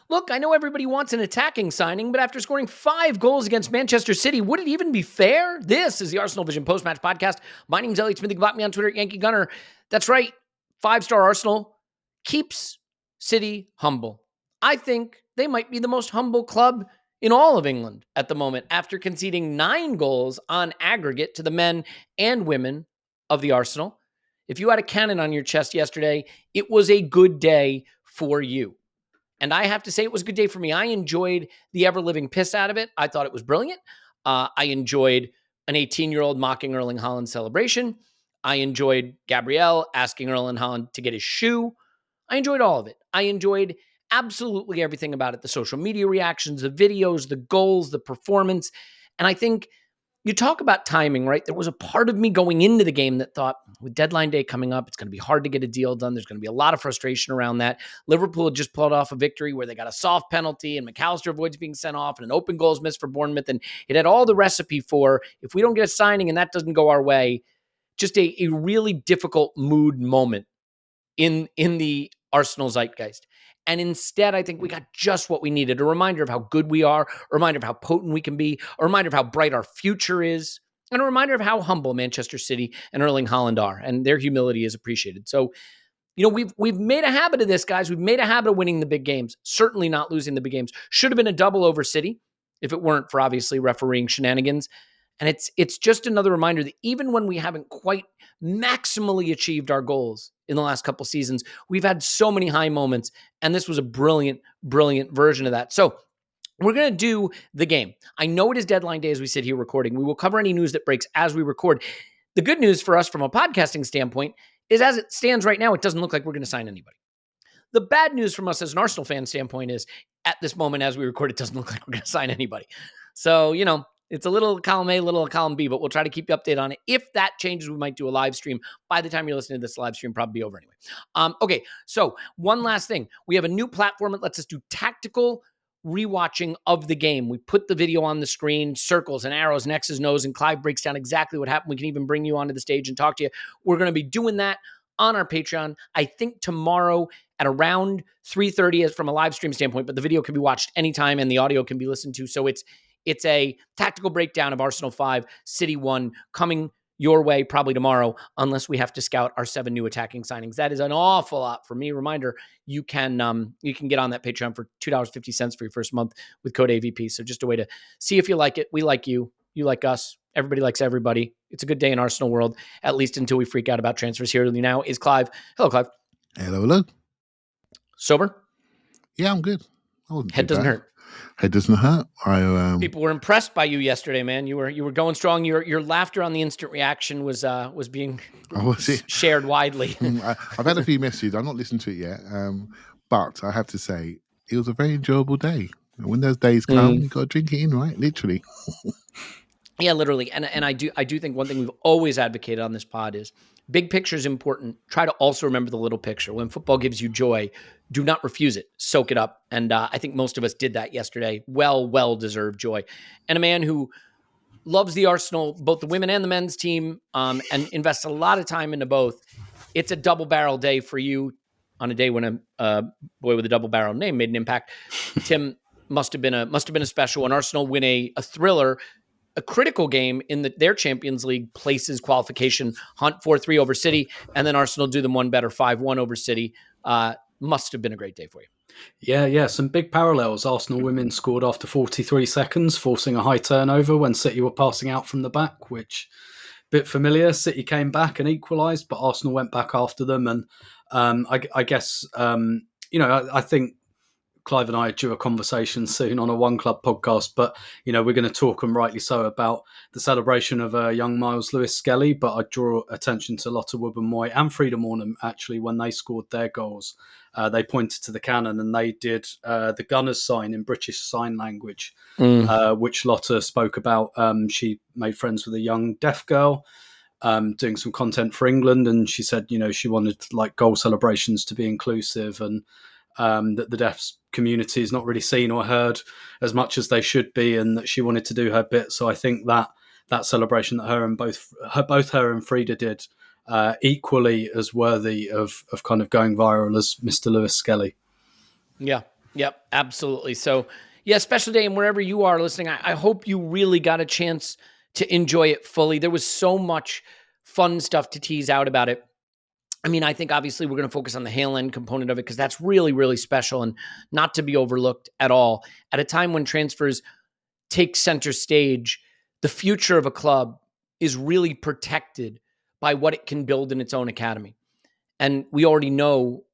Look, I know everybody wants an attacking signing, but after scoring 5 goals against Manchester City, would it even be fair? This is the ArsenalVision Post-Match Podcast. My name's Elliot Smith. You can block me on Twitter at Yankee Gunner. That's right. 5-star Arsenal keeps City humble. I think they might be the most humble club in all of England at the moment after conceding 9 goals on aggregate to the men and women of the Arsenal. If you had a cannon on your chest yesterday, it was a good day for you. And I have to say it was a good day for me. I enjoyed the ever-living piss out of it. I thought it was brilliant. I enjoyed an 18-year-old mocking Erling Haaland's celebration. I enjoyed Gabriel asking Erling Haaland to get his shoe. I enjoyed all of it. I enjoyed absolutely everything about it. The social media reactions, the videos, the goals, the performance. And I think you talk about timing, right? There was a part of me going into the game that thought, with deadline day coming up, it's going to be hard to get a deal done. There's going to be a lot of frustration around that. Liverpool had just pulled off a victory where they got a soft penalty and McAllister avoids being sent off and an open goal is missed for Bournemouth. And it had all the recipe for, if we don't get a signing and that doesn't go our way, just a really difficult mood moment in the Arsenal zeitgeist. And instead, I think we got just what we needed. A reminder of how good we are, a reminder of how potent we can be, a reminder of how bright our future is, and a reminder of how humble Manchester City and Erling Haaland are. And their humility is appreciated. So, we've made a habit of this, guys. We've made a habit of winning the big games, certainly not losing the big games. Should have been a double over City if it weren't for obviously refereeing shenanigans. And it's just another reminder that even when we haven't quite maximally achieved our goals in the last couple seasons, we've had so many high moments, and this was a brilliant, brilliant version of that. So we're going to do the game. I know it is deadline day as we sit here recording. We will cover any news that breaks as we record. The good news for us from a podcasting standpoint is, as it stands right now, it doesn't look like we're going to sign anybody. The bad news from us as an Arsenal fan standpoint is, at this moment as we record, it doesn't look like we're going to sign anybody. So, it's a little column A, little column B, but we'll try to keep you updated on it. If that changes, we might do a live stream. By the time you're listening to this, live stream probably be over anyway. Okay, so one last thing. We have a new platform that lets us do tactical rewatching of the game. We put the video on the screen, circles and arrows and X's and O's, and Clive breaks down exactly what happened. We can even bring you onto the stage and talk to you. We're going to be doing that on our Patreon, I think tomorrow at around 3:30 as from a live stream standpoint, but the video can be watched anytime and the audio can be listened to. So it's a tactical breakdown of Arsenal 5, City 1 coming your way probably tomorrow, unless we have to scout our 7 new attacking signings. That is an awful lot for me. Reminder, you can get on that Patreon for $2.50 for your first month with code AVP. So just a way to see if you like it. We like you. You like us. Everybody likes everybody. It's a good day in Arsenal world, at least until we freak out about transfers. Here now is Clive. Hello, Clive. Hello. Sober? Yeah, I'm good. Head doesn't hurt. Head doesn't hurt. People were impressed by you yesterday, man. You were going strong. Your laughter on the instant reaction was being shared widely. I've had a few messages. I've not listened to it yet, but I have to say it was a very enjoyable day. When those days come, you got to drink it in, right? Literally. Yeah, literally. And I do think one thing we've always advocated on this pod is big picture is important. Try to also remember the little picture. When football gives you joy, do not refuse it. Soak it up. And I think most of us did that yesterday. Well-deserved joy. And a man who loves the Arsenal, both the women and the men's team, and invests a lot of time into both. It's a double-barrel day for you on a day when a boy with a double-barrel name made an impact. Tim must have been a special one. Arsenal win a thriller, a critical game in their Champions League places qualification hunt 4-3 over City, and then Arsenal do them one better 5-1 over City. Must have been a great day for you. Yeah, some big parallels. Arsenal women scored after 43 seconds, forcing a high turnover when City were passing out from the back, which bit familiar. City came back and equalised, but Arsenal went back after them. And I guess, I think Clive and I are due a conversation soon on a One Club podcast, but, we're going to talk, and rightly so, about the celebration of young Miles Lewis-Skelly, but I draw attention to Lotte Wubben-Moy and Frida Mornham, actually, when they scored their goals. They pointed to the cannon and they did the gunner's sign in British Sign Language, which Lotte spoke about. She made friends with a young deaf girl doing some content for England, and she said, she wanted goal celebrations to be inclusive, and that the deaf community is not really seen or heard as much as they should be, and that she wanted to do her bit. So I think that celebration that both her and Frida did equally as worthy of kind of going viral as Mr. Lewis-Skelly. Yeah. Yep, absolutely. So, yeah, special day. And wherever you are listening, I hope you really got a chance to enjoy it fully. There was so much fun stuff to tease out about it. I mean, I think obviously we're going to focus on the Hail End component of it because that's really, really special and not to be overlooked at all. At a time when transfers take center stage, the future of a club is really protected by what it can build in its own academy. And we already know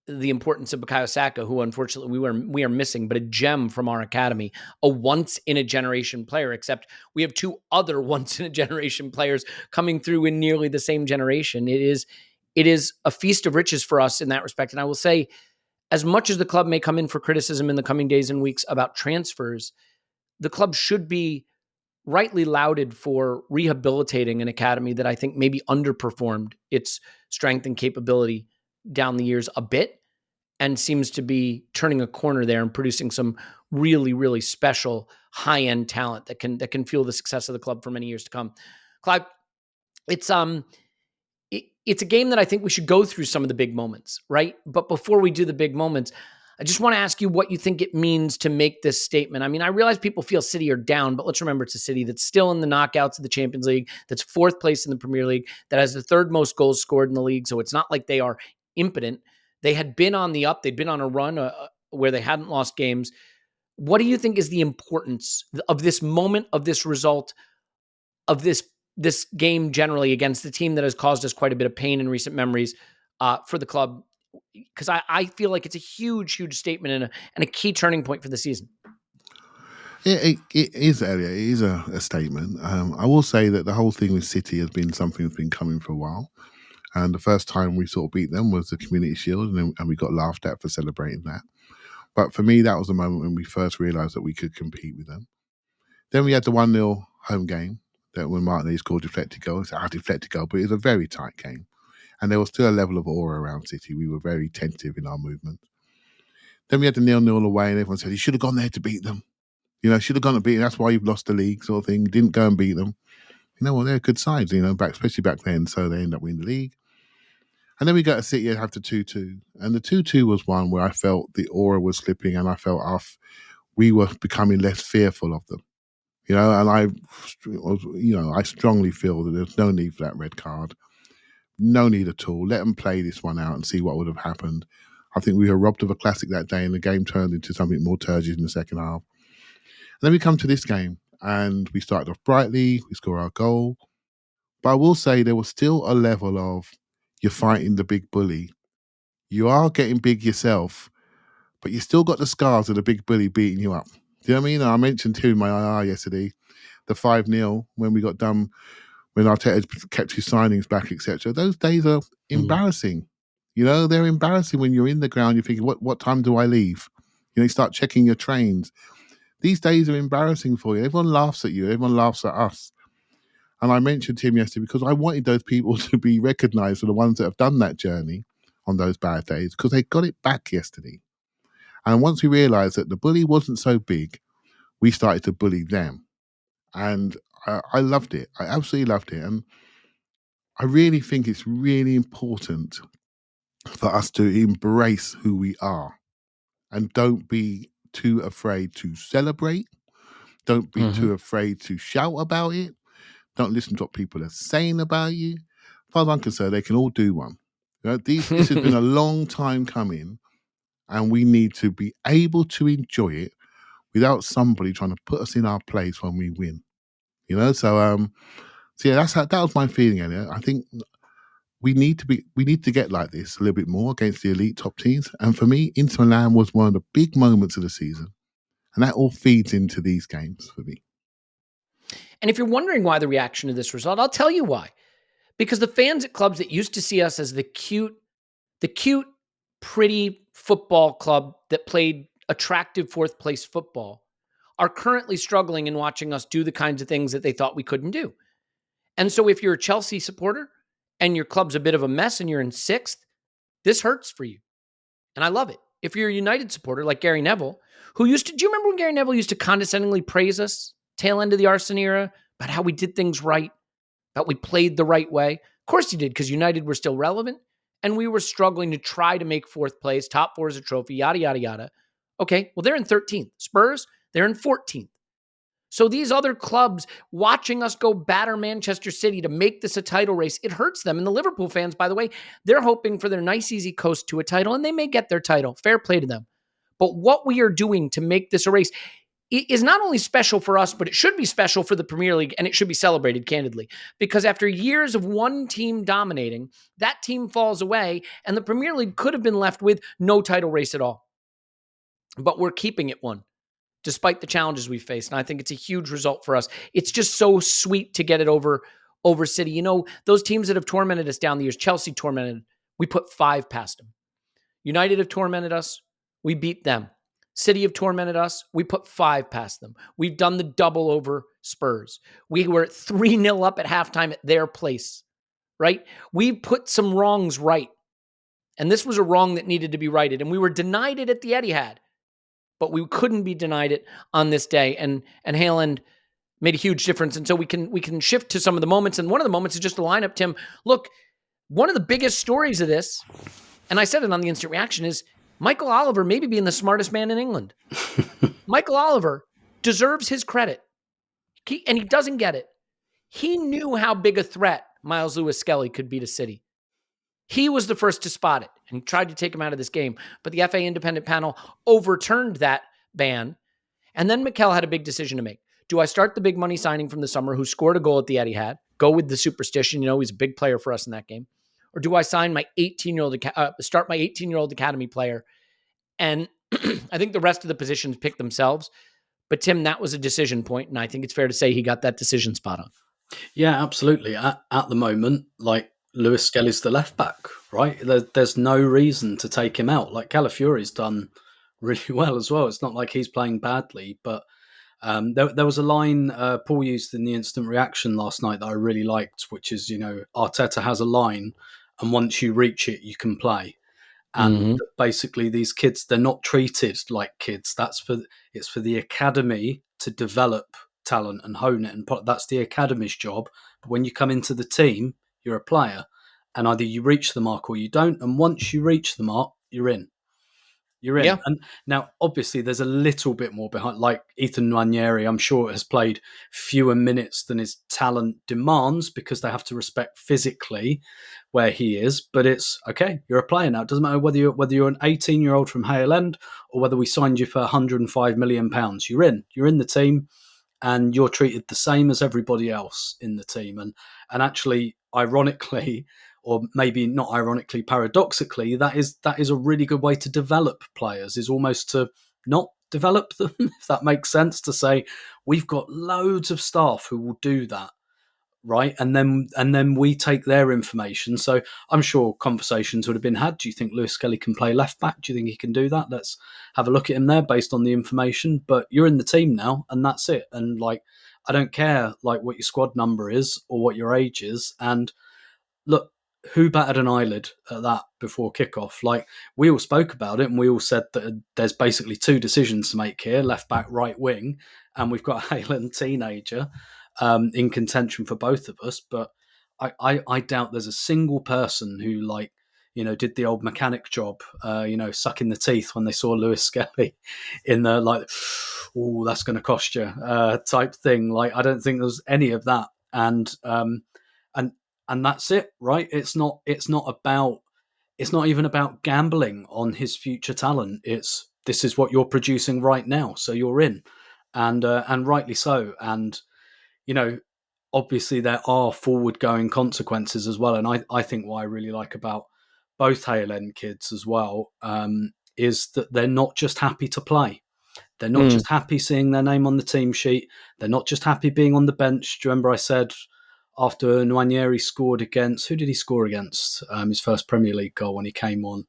the importance of Bukayo Saka, who unfortunately we are missing, but a gem from our academy, a once in a generation player, except we have two other once in a generation players coming through in nearly the same generation. It is a feast of riches for us in that respect. And I will say, as much as the club may come in for criticism in the coming days and weeks about transfers, the club should be rightly lauded for rehabilitating an academy that I think maybe underperformed its strength and capability down the years a bit, and seems to be turning a corner there and producing some really, really special high-end talent that can fuel the success of the club for many years to come. Clive, it's it's a game that I think we should go through some of the big moments, right? But before we do the big moments, I just want to ask you what you think it means to make this statement. I mean, I realize people feel City are down, but let's remember it's a City that's still in the knockouts of the Champions League, that's fourth place in the Premier League, that has the third most goals scored in the league. So it's not like they are impotent. They had been on the up. They'd been on a run where they hadn't lost games. What do you think is the importance of this moment, of this result, of this game generally against the team that has caused us quite a bit of pain in recent memories for the club? Because I feel like it's a huge, huge statement and a key turning point for the season. It is, Elliot. It is a statement. I will say that the whole thing with City has been something that's been coming for a while. And the first time we sort of beat them was the Community Shield, and we got laughed at for celebrating that. But for me, that was the moment when we first realised that we could compete with them. Then we had the 1-0 home game, that when Martinez scored deflected goal. It's a deflected goal, but it was a very tight game. And there was still a level of awe around City. We were very tentative in our movement. Then we had the 0-0 away, and everyone said, you should have gone there to beat them. Should have gone to beat them. That's why you've lost the league, sort of thing. Didn't go and beat them. Well, they're good sides, especially back then. So they end up winning the league. And then we got to City and have the 2-2. And the 2-2 was one where I felt the aura was slipping, and I felt we were becoming less fearful of them. And I strongly feel that there's no need for that red card. No need at all. Let them play this one out and see what would have happened. I think we were robbed of a classic that day, and the game turned into something more turgid in the second half. And then we come to this game, and we started off brightly. We score our goal. But I will say there was still a level of, you're fighting the big bully. You are getting big yourself, but you still got the scars of the big bully beating you up. Do you know what I mean? I mentioned too in my IR yesterday, the 5-0 when we got done, when Arteta kept his signings back, etc. Those days are embarrassing. They're embarrassing when you're in the ground. You're thinking, what time do I leave? You start checking your trains. These days are embarrassing for you. Everyone laughs at you. Everyone laughs at us. And I mentioned to him yesterday because I wanted those people to be recognised for the ones that have done that journey on those bad days, because they got it back yesterday. And once we realised that the bully wasn't so big, we started to bully them. And I loved it. I absolutely loved it. And I really think it's really important for us to embrace who we are and don't be too afraid to celebrate. Don't be too afraid to shout about it. Don't listen to what people are saying about you. As far as I'm concerned, they can all do one. This has been a long time coming, and we need to be able to enjoy it without somebody trying to put us in our place when we win. So yeah, that was my feeling, Elliot. I think we need to get like this a little bit more against the elite top teams. And for me, Inter Milan was one of the big moments of the season, and that all feeds into these games for me. And if you're wondering why the reaction to this result, I'll tell you why. Because the fans at clubs that used to see us as the cute, pretty football club that played attractive fourth place football are currently struggling in watching us do the kinds of things that they thought we couldn't do. And so if you're a Chelsea supporter and your club's a bit of a mess and you're in sixth, this hurts for you. And I love it. If you're a United supporter like Gary Neville, do you remember when Gary Neville used to condescendingly praise us, tail end of the Arsene era, about how we did things right, about we played the right way? Of course he did, because United were still relevant and we were struggling to try to make fourth place, top four as a trophy, yada, yada, yada. Okay, well, they're in 13th. Spurs, they're in 14th. So these other clubs watching us go batter Manchester City to make this a title race, it hurts them. And the Liverpool fans, by the way, they're hoping for their nice, easy coast to a title, and they may get their title. Fair play to them. But what we are doing to make this a race is not only special for us, but it should be special for the Premier League, and it should be celebrated, candidly. Because after years of one team dominating, that team falls away, and the Premier League could have been left with no title race at all. But we're keeping it one, despite the challenges we faced. And I think it's a huge result for us. It's just so sweet to get it over City. You know, those teams that have tormented us down the years, Chelsea tormented, we put 5 past them. United have tormented us, we beat them. City have tormented us, we put 5 past them. We've done the double over Spurs. We were 3-0 up at halftime at their place, right? We put some wrongs right. And this was a wrong that needed to be righted. And we were denied it at the Etihad, but we couldn't be denied it on this day. And Haaland made a huge difference. And so we can shift to some of the moments. And one of the moments is just the lineup, Tim. Look, one of the biggest stories of this, and I said it on the instant reaction, is Michael Oliver maybe being the smartest man in England. Michael Oliver deserves his credit. And he doesn't get it. He knew how big a threat Miles Lewis-Skelly could be to City. He was the first to spot it and tried to take him out of this game. But the FA independent panel overturned that ban. And then Mikel had a big decision to make. Do I start the big money signing from the summer who scored a goal at the Etihad, go with the superstition, you know, he's a big player for us in that game? Or do I sign my 18-year-old, my 18-year-old academy player? And I think the rest of the positions pick themselves. But Tim, that was a decision point, and I think it's fair to say he got that decision spot on. Yeah, absolutely. At the moment, like, Lewis-Skelly's the left back, right? There's no reason to take him out. Like, Calafiori's done really well as well. It's not like he's playing badly, but there was a line Paul used in the instant reaction last night that I really liked, which is, you know, Arteta has a line, and once you reach it, you can play. And basically, these kids, they're not treated like kids. It's for the academy to develop talent and hone it, and that's the academy's job. But when you come into the team, you're a player, and either you reach the mark or you don't. And once you reach the mark, you're in. You're in. Yeah. And now, obviously, there's a little bit more behind. Like Ethan Nwaneri, I'm sure, has played fewer minutes than his talent demands because they have to respect physically where he is. But it's okay. You're a player now. It doesn't matter whether you're an 18-year-old from Hale End or whether we signed you for £105 million. You're in. You're in the team, and you're treated the same as everybody else in the team. And actually, ironically, or maybe not ironically, paradoxically, that is a really good way to develop players, is almost to not develop them, if that makes sense, to say, we've got loads of staff who will do that, right? And then we take their information. So I'm sure conversations would have been had. Do you think Lewis-Skelly can play left back? Do you think he can do that? Let's have a look at him there based on the information. But you're in the team now, and that's it. And like, I don't care like what your squad number is or what your age is. And look, who batted an eyelid at that before kickoff? Like, we all spoke about it, and we all said that there's basically 2 decisions to make here: left back, right wing, and we've got a Haaland teenager in contention for both of us. But I doubt there's a single person who, like, you know, did the old mechanic job, you know, sucking the teeth when they saw Lewis-Skelly in the, like, oh, that's going to cost you type thing. Like, I don't think there's any of that. And that's it, right? It's not even about gambling on his future talent. This is what you're producing right now, so you're in, and rightly so. And you know, obviously there are forward-going consequences as well. And I think what I really like about both Hale End kids as well is that they're not just happy to play. They're not just happy seeing their name on the team sheet. They're not just happy being on the bench. Do you remember I said, after Nwaneri scored against, who did he score against? His first Premier League goal when he came on.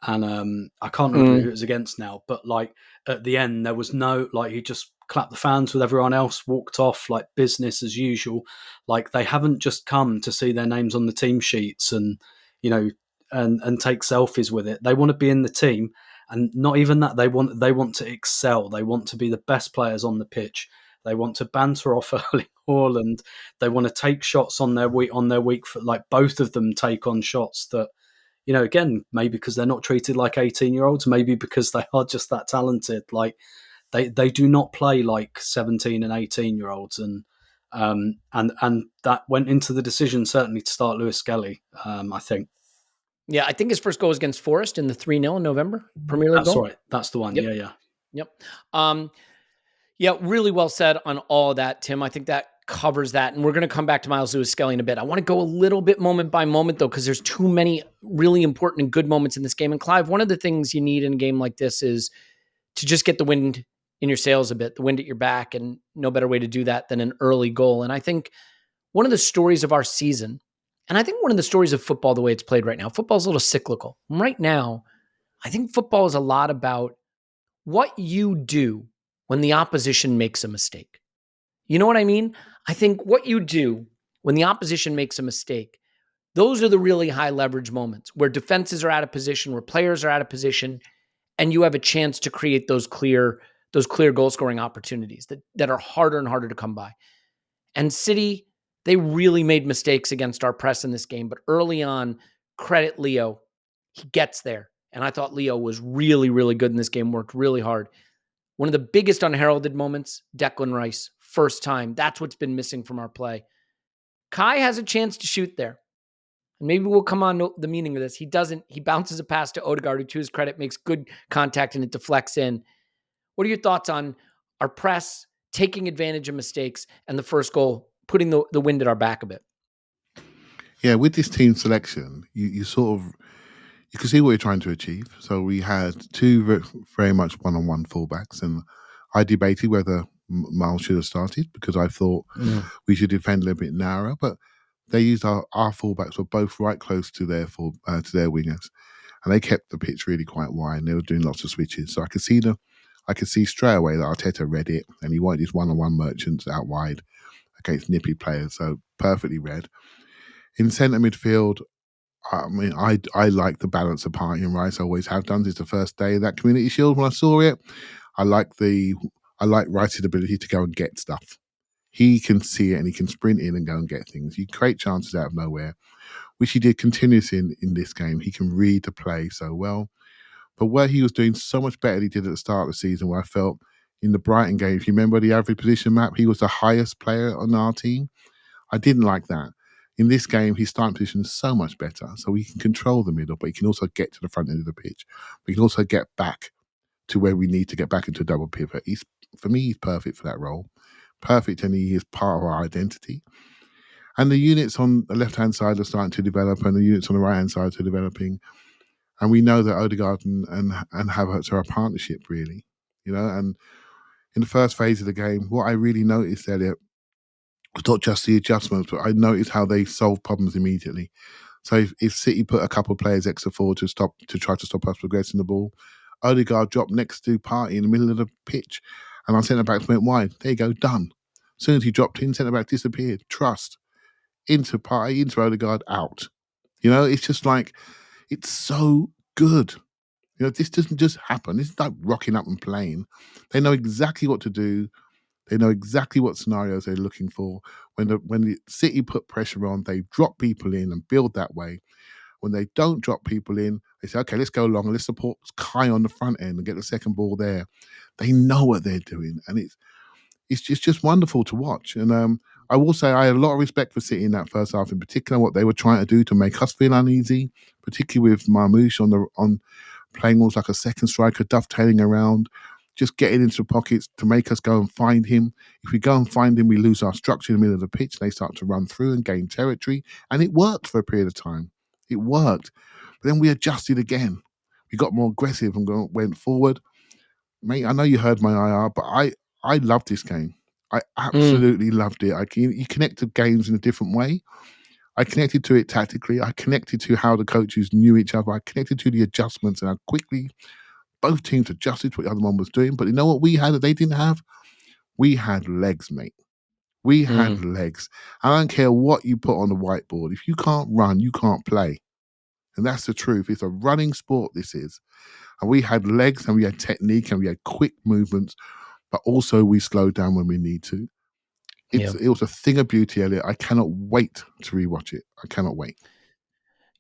And I can't remember who it was against now, but like at the end, there was no, like, he just clapped the fans with everyone else, walked off like business as usual. Like, they haven't just come to see their names on the team sheets and, you know, and take selfies with it. They want to be in the team, and not even that. They want to excel. They want to be the best players on the pitch. They want to banter off Erling Haaland. They want to take shots on their weak foot. Like, both of them take on shots that, again, maybe because they're not treated like 18-year-olds, maybe because they are just that talented. Like they do not play like 17 and 18-year-olds, and that went into the decision certainly to start Lewis-Skelly, I think. Yeah, I think his first goal was against Forest in the 3-0 in November, Premier League That's goal. right. That's the one. Yep. Yeah. Yeah, really well said on all of that, Tim. I think that covers that. And we're going to come back to Miles Lewis-Skelly in a bit. I want to go a little bit moment by moment, though, because there's too many really important and good moments in this game. And Clive, one of the things you need in a game like this is to just get the wind in your sails a bit, the wind at your back, and no better way to do that than an early goal. And I think one of the stories of our season, and I think one of the stories of football, the way it's played right now, football is a little cyclical. Right now, I think football is a lot about what you do when the opposition makes a mistake. You know what I mean? I think what you do when the opposition makes a mistake, those are the really high leverage moments where defenses are out of position, where players are out of position, and you have a chance to create those clear goal scoring opportunities that are harder and harder to come by. And City, they really made mistakes against our press in this game, but early on, credit Leo. He gets there. And I thought Leo was really, really good in this game, worked really hard. One of the biggest unheralded moments, Declan Rice, first time. That's what's been missing from our play. Kai has a chance to shoot there. And maybe we'll come on to the meaning of this. He doesn't. He bounces a pass to Odegaard, who to his credit makes good contact and it deflects in. What are your thoughts on our press taking advantage of mistakes and the first goal, putting the wind at our back a bit? Yeah, with this team selection, you sort of, you can see what you're trying to achieve. So we had two very much one-on-one fullbacks, and I debated whether Miles should have started because I thought we should defend a little bit narrower, but they used our fullbacks were both right close to their wingers, and they kept the pitch really quite wide, and they were doing lots of switches. So I could see straight away that Arteta read it, and he wanted his one-on-one merchants out wide against nippy players, so perfectly read. In centre midfield, I mean, I like the balance of Partey and Rice. I always have done. It's the first day of that Community Shield. When I saw it, I like Rice's ability to go and get stuff. He can see it and he can sprint in and go and get things. You create chances out of nowhere, which he did continuously in this game. He can read the play so well. But where he was doing so much better than he did at the start of the season, where I felt in the Brighton game, if you remember the average position map, he was the highest player on our team. I didn't like that. In this game, his starting position is so much better. So he can control the middle, but he can also get to the front end of the pitch. But he can also get back to where we need to get back into a double pivot. For me, he's perfect for that role. Perfect, and he is part of our identity. And the units on the left-hand side are starting to develop, and the units on the right-hand side are developing. And we know that Odegaard and Havertz are a partnership, really. And in the first phase of the game, what I really noticed, Elliot, was not just the adjustments, but I noticed how they solve problems immediately. So if City put a couple of players extra forward to try to stop us progressing the ball, Odegaard dropped next to Partey in the middle of the pitch, and our centre-backs went wide. There you go, done. As soon as he dropped in, centre-back disappeared. Trust. Into Partey, into Odegaard, out. It's just like, it's so good. This doesn't just happen. It's like rocking up and playing. They know exactly what to do. They know exactly what scenarios they're looking for. When the City put pressure on, they drop people in and build that way. When they don't drop people in, they say, okay, let's go along and let's support Kai on the front end and get the second ball there. They know what they're doing, and it's just wonderful to watch. And I will say I had a lot of respect for City in that first half, in particular what they were trying to do to make us feel uneasy, particularly with Marmoush on playing almost like a second striker, dovetailing around, just getting into the pockets to make us go and find him. If we go and find him, we lose our structure in the middle of the pitch. They start to run through and gain territory. And it worked for a period of time. It worked. But then we adjusted again. We got more aggressive and went forward. Mate, I know you heard my IR, but I loved this game. I absolutely loved it. You connect to games in a different way. I connected to it tactically. I connected to how the coaches knew each other. I connected to the adjustments and how quickly both teams adjusted to what the other one was doing. But you know what we had that they didn't have? We had legs, mate. We had legs. I don't care what you put on the whiteboard. If you can't run, you can't play. And that's the truth. It's a running sport, this is. And we had legs and we had technique and we had quick movements, but also we slowed down when we need to. It was a thing of beauty, Elliot. I cannot wait to rewatch it. I cannot wait.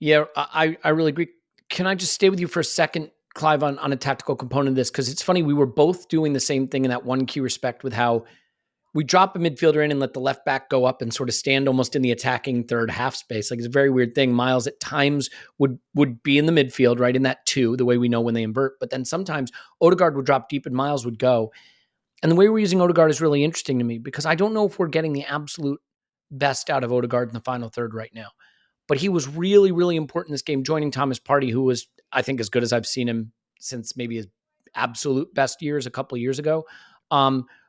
Yeah, I really agree. Can I just stay with you for a second, Clive, on a tactical component of this? Because it's funny, we were both doing the same thing in that one key respect with how we drop a midfielder in and let the left back go up and sort of stand almost in the attacking third half space. Like, it's a very weird thing. Miles at times would be in the midfield, right, in that 2, the way we know when they invert. But then sometimes Odegaard would drop deep and Miles would go. And the way we're using Odegaard is really interesting to me because I don't know if we're getting the absolute best out of Odegaard in the final third right now. But he was really, really important in this game, joining Thomas Partey, who was, I think, as good as I've seen him since maybe his absolute best years a couple of years ago.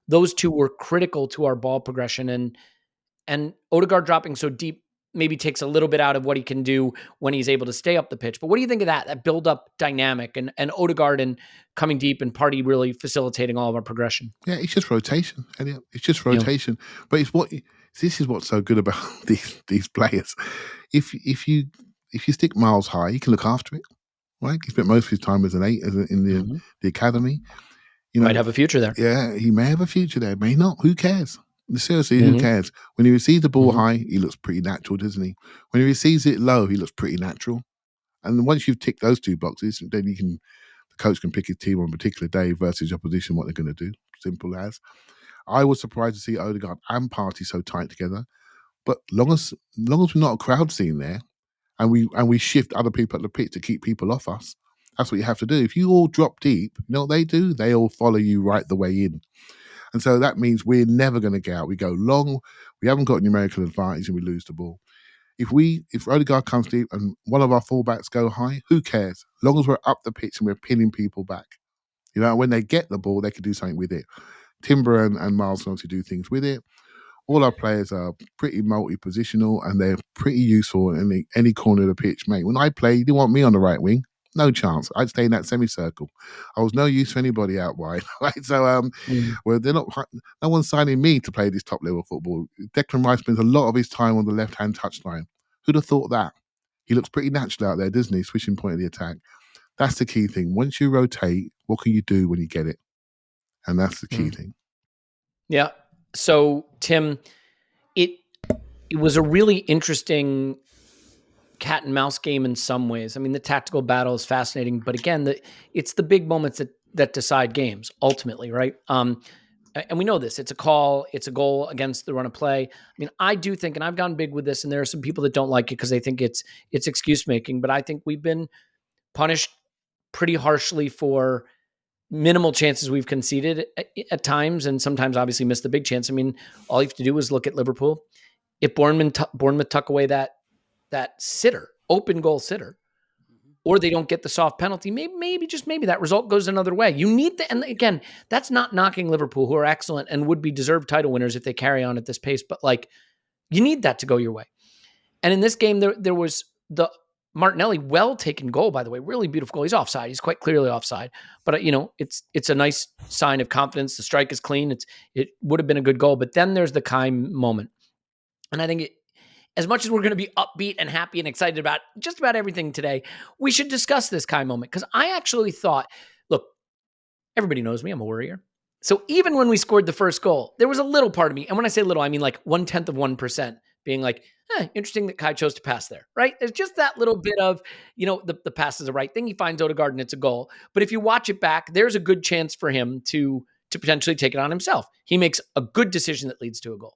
Those two were critical to our ball progression. And Odegaard dropping so deep maybe takes a little bit out of what he can do when he's able to stay up the pitch. But what do you think of that build-up dynamic and Odegaard and coming deep and Partey really facilitating all of our progression? Yeah, it's just rotation, Elliot. It's just rotation. Yeah. But this is what's so good about these players. If you stick Miles high, he can look after it, right? He spent most of his time as an 8 in the academy. You know, might have a future there. Yeah, he may have a future there, may not. Who cares? Seriously, who cares? When he receives the ball high, he looks pretty natural, doesn't he? When he receives it low, he looks pretty natural. And once you've ticked those 2 boxes, then the coach can pick his team on a particular day versus opposition, what they're going to do. Simple as. I was surprised to see Odegaard and Partey so tight together. But long as we're not a crowd scene there, and we shift other people at the pitch to keep people off us, that's what you have to do. If you all drop deep, you know what they do? They all follow you right the way in. And so that means we're never going to get out. We go long, we haven't got numerical advantage, and we lose the ball. If Odegaard comes deep and one of our fullbacks go high, who cares? As long as we're up the pitch and we're pinning people back. You know, when they get the ball, they can do something with it. Timber and Miles know to do things with it. All our players are pretty multi-positional and they're pretty useful in any corner of the pitch, mate. When I play, you didn't want me on the right wing. No chance. I'd stay in that semicircle. I was no use for anybody out wide, right? So, well, no one's signing me to play this top level football. Declan Rice spends a lot of his time on the left-hand touchline. Who'd have thought that? He looks pretty natural out there, doesn't he? Switching point of the attack. That's the key thing. Once you rotate, what can you do when you get it? And that's the key thing. Yeah. So, Tim, it was a really interesting cat and mouse game in some ways. I mean, the tactical battle is fascinating, but again, it's the big moments that decide games ultimately, right? And we know this. It's a call. It's a goal against the run of play. I mean, I do think, and I've gone big with this, and there are some people that don't like it because they think it's excuse making, but I think we've been punished pretty harshly for minimal chances we've conceded at times, and sometimes obviously missed the big chance. I mean, all you have to do is look at Liverpool. If Bournemouth tuck away that sitter, open goal sitter, or they don't get the soft penalty, maybe that result goes another way. You need and again, that's not knocking Liverpool, who are excellent and would be deserved title winners if they carry on at this pace, but like, you need that to go your way. And in this game, there was the Martinelli well-taken goal, by the way, really beautiful goal. He's offside. He's quite clearly offside, but it's a nice sign of confidence. The strike is clean. It would have been a good goal, but then there's the Kai moment. And I think as much as we're going to be upbeat and happy and excited about just about everything today, we should discuss this Kai moment. Because I actually thought, look, everybody knows me. I'm a worrier. So even when we scored the first goal, there was a little part of me, and when I say little, I mean like 0.1% being like, interesting that Kai chose to pass there, right? There's just that little bit of, the pass is the right thing. He finds Odegaard and it's a goal. But if you watch it back, there's a good chance for him to potentially take it on himself. He makes a good decision that leads to a goal.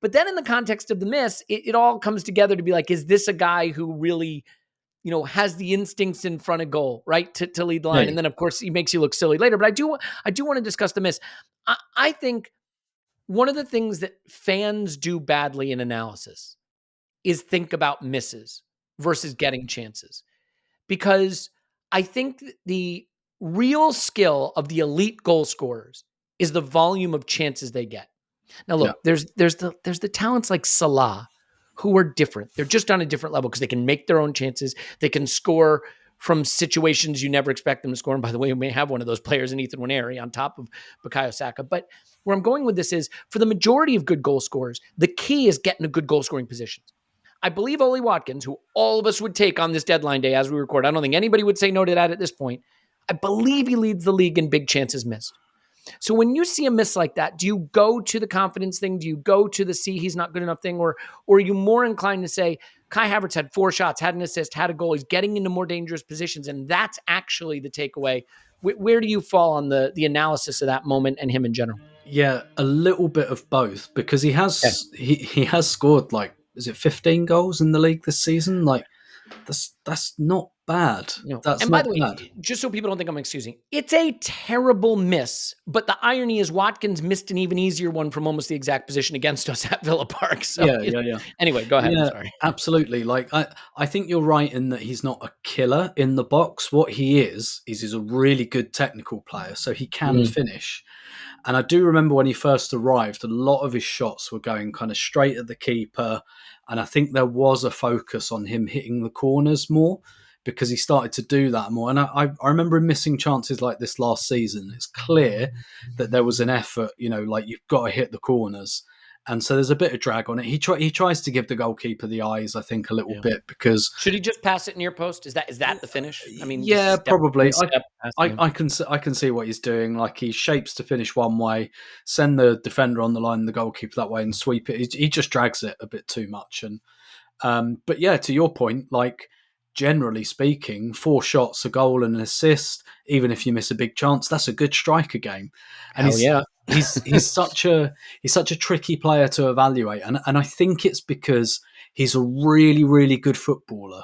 But then in the context of the miss, it all comes together to be like, is this a guy who really, has the instincts in front of goal, right? To lead the line. And then of course he makes you look silly later. But I do want to discuss the miss. I think one of the things that fans do badly in analysis is think about misses versus getting chances. Because I think the real skill of the elite goal scorers is the volume of chances they get. Now look, there's the talents like Salah who are different. They're just on a different level because they can make their own chances. They can score from situations you never expect them to score. And by the way, we may have one of those players in Ethan Nwaneri on top of Bukayo Saka. But where I'm going with this is, for the majority of good goal scorers, the key is getting a good goal scoring positions. I believe Oli Watkins, who all of us would take on this deadline day as we record, I don't think anybody would say no to that at this point. I believe he leads the league in big chances missed. So when you see a miss like that, do you go to the confidence thing? Do you go to the see he's not good enough thing? Or are you more inclined to say, Kai Havertz had 4 shots, had an assist, had a goal. He's getting into more dangerous positions, and that's actually the takeaway. Where do you fall on the analysis of that moment and him in general? Yeah, a little bit of both, because he has scored, like, is it 15 goals in the league this season? Like, that's not bad. No. That's And by not the way, bad. just so people don't think I'm excusing, it's a terrible miss. But the irony is Watkins missed an even easier one from almost the exact position against us at Villa Park. So Yeah. Anyway, go ahead. I'm Yeah, sorry. absolutely. Like, I think you're right in that he's not a killer in the box. What he is he's a really good technical player, so he can finish. And I do remember when he first arrived, a lot of his shots were going kind of straight at the keeper. And I think there was a focus on him hitting the corners more, because he started to do that more. And I remember him missing chances like this last season. It's clear that there was an effort, like, you've got to hit the corners. And so there's a bit of drag on it. He tries to give the goalkeeper the eyes, I think, a little bit, because should he just pass it near post? Is that the finish? I mean, yeah, probably. I I can see what he's doing. Like, he shapes to finish one way, send the defender on the line, the goalkeeper that way, and sweep it. He just drags it a bit too much. And but yeah, to your point, like, generally speaking, 4 shots, a goal and an assist, even if you miss a big chance, that's a good striker game. And he's such a tricky player to evaluate, and I think it's because he's a really, really good footballer,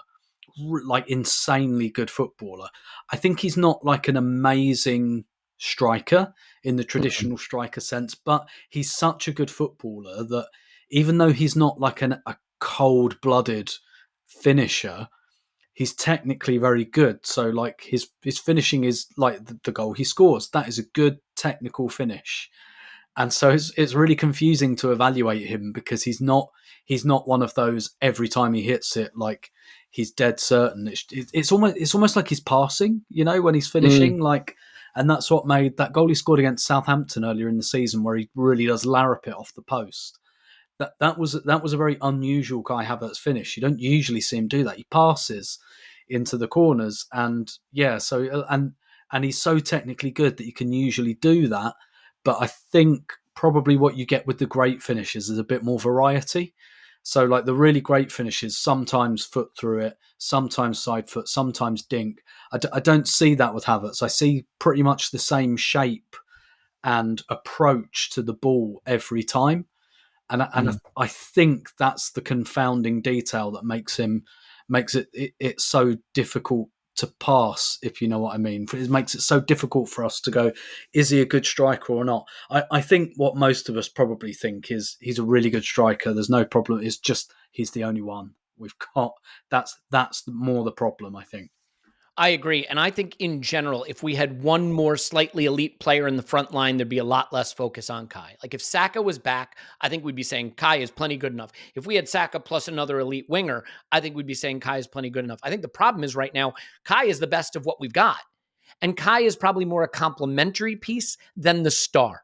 like insanely good footballer. I think he's not like an amazing striker in the traditional striker sense, but he's such a good footballer that even though he's not like a cold-blooded finisher, he's technically very good. So, like, his finishing is like the goal he scores. That is a good technical finish. And so it's really confusing to evaluate him, because he's not one of those every time he hits it, like, he's dead certain. It's almost like he's passing, when he's finishing, like, and that's what made that goal he scored against Southampton earlier in the season, where he really does larrup it off the post. That was a very unusual Kai Havertz finish. You don't usually see him do that. He passes into the corners, and and he's so technically good that you can usually do that. But I think probably what you get with the great finishes is a bit more variety. So, like, the really great finishes, sometimes foot through it, sometimes side foot, sometimes dink. I don't see that with Havertz. I see pretty much the same shape and approach to the ball every time. And I think that's the confounding detail that makes it so difficult to pass, if you know what I mean. It makes it so difficult for us to go, is he a good striker or not? I think what most of us probably think is he's a really good striker. There's no problem. It's just he's the only one we've got. That's more the problem, I think. I agree. And I think in general, if we had one more slightly elite player in the front line, there'd be a lot less focus on Kai. Like, if Saka was back, I think we'd be saying Kai is plenty good enough. If we had Saka plus another elite winger, I think we'd be saying Kai is plenty good enough. I think the problem is right now, Kai is the best of what we've got. And Kai is probably more a complementary piece than the star.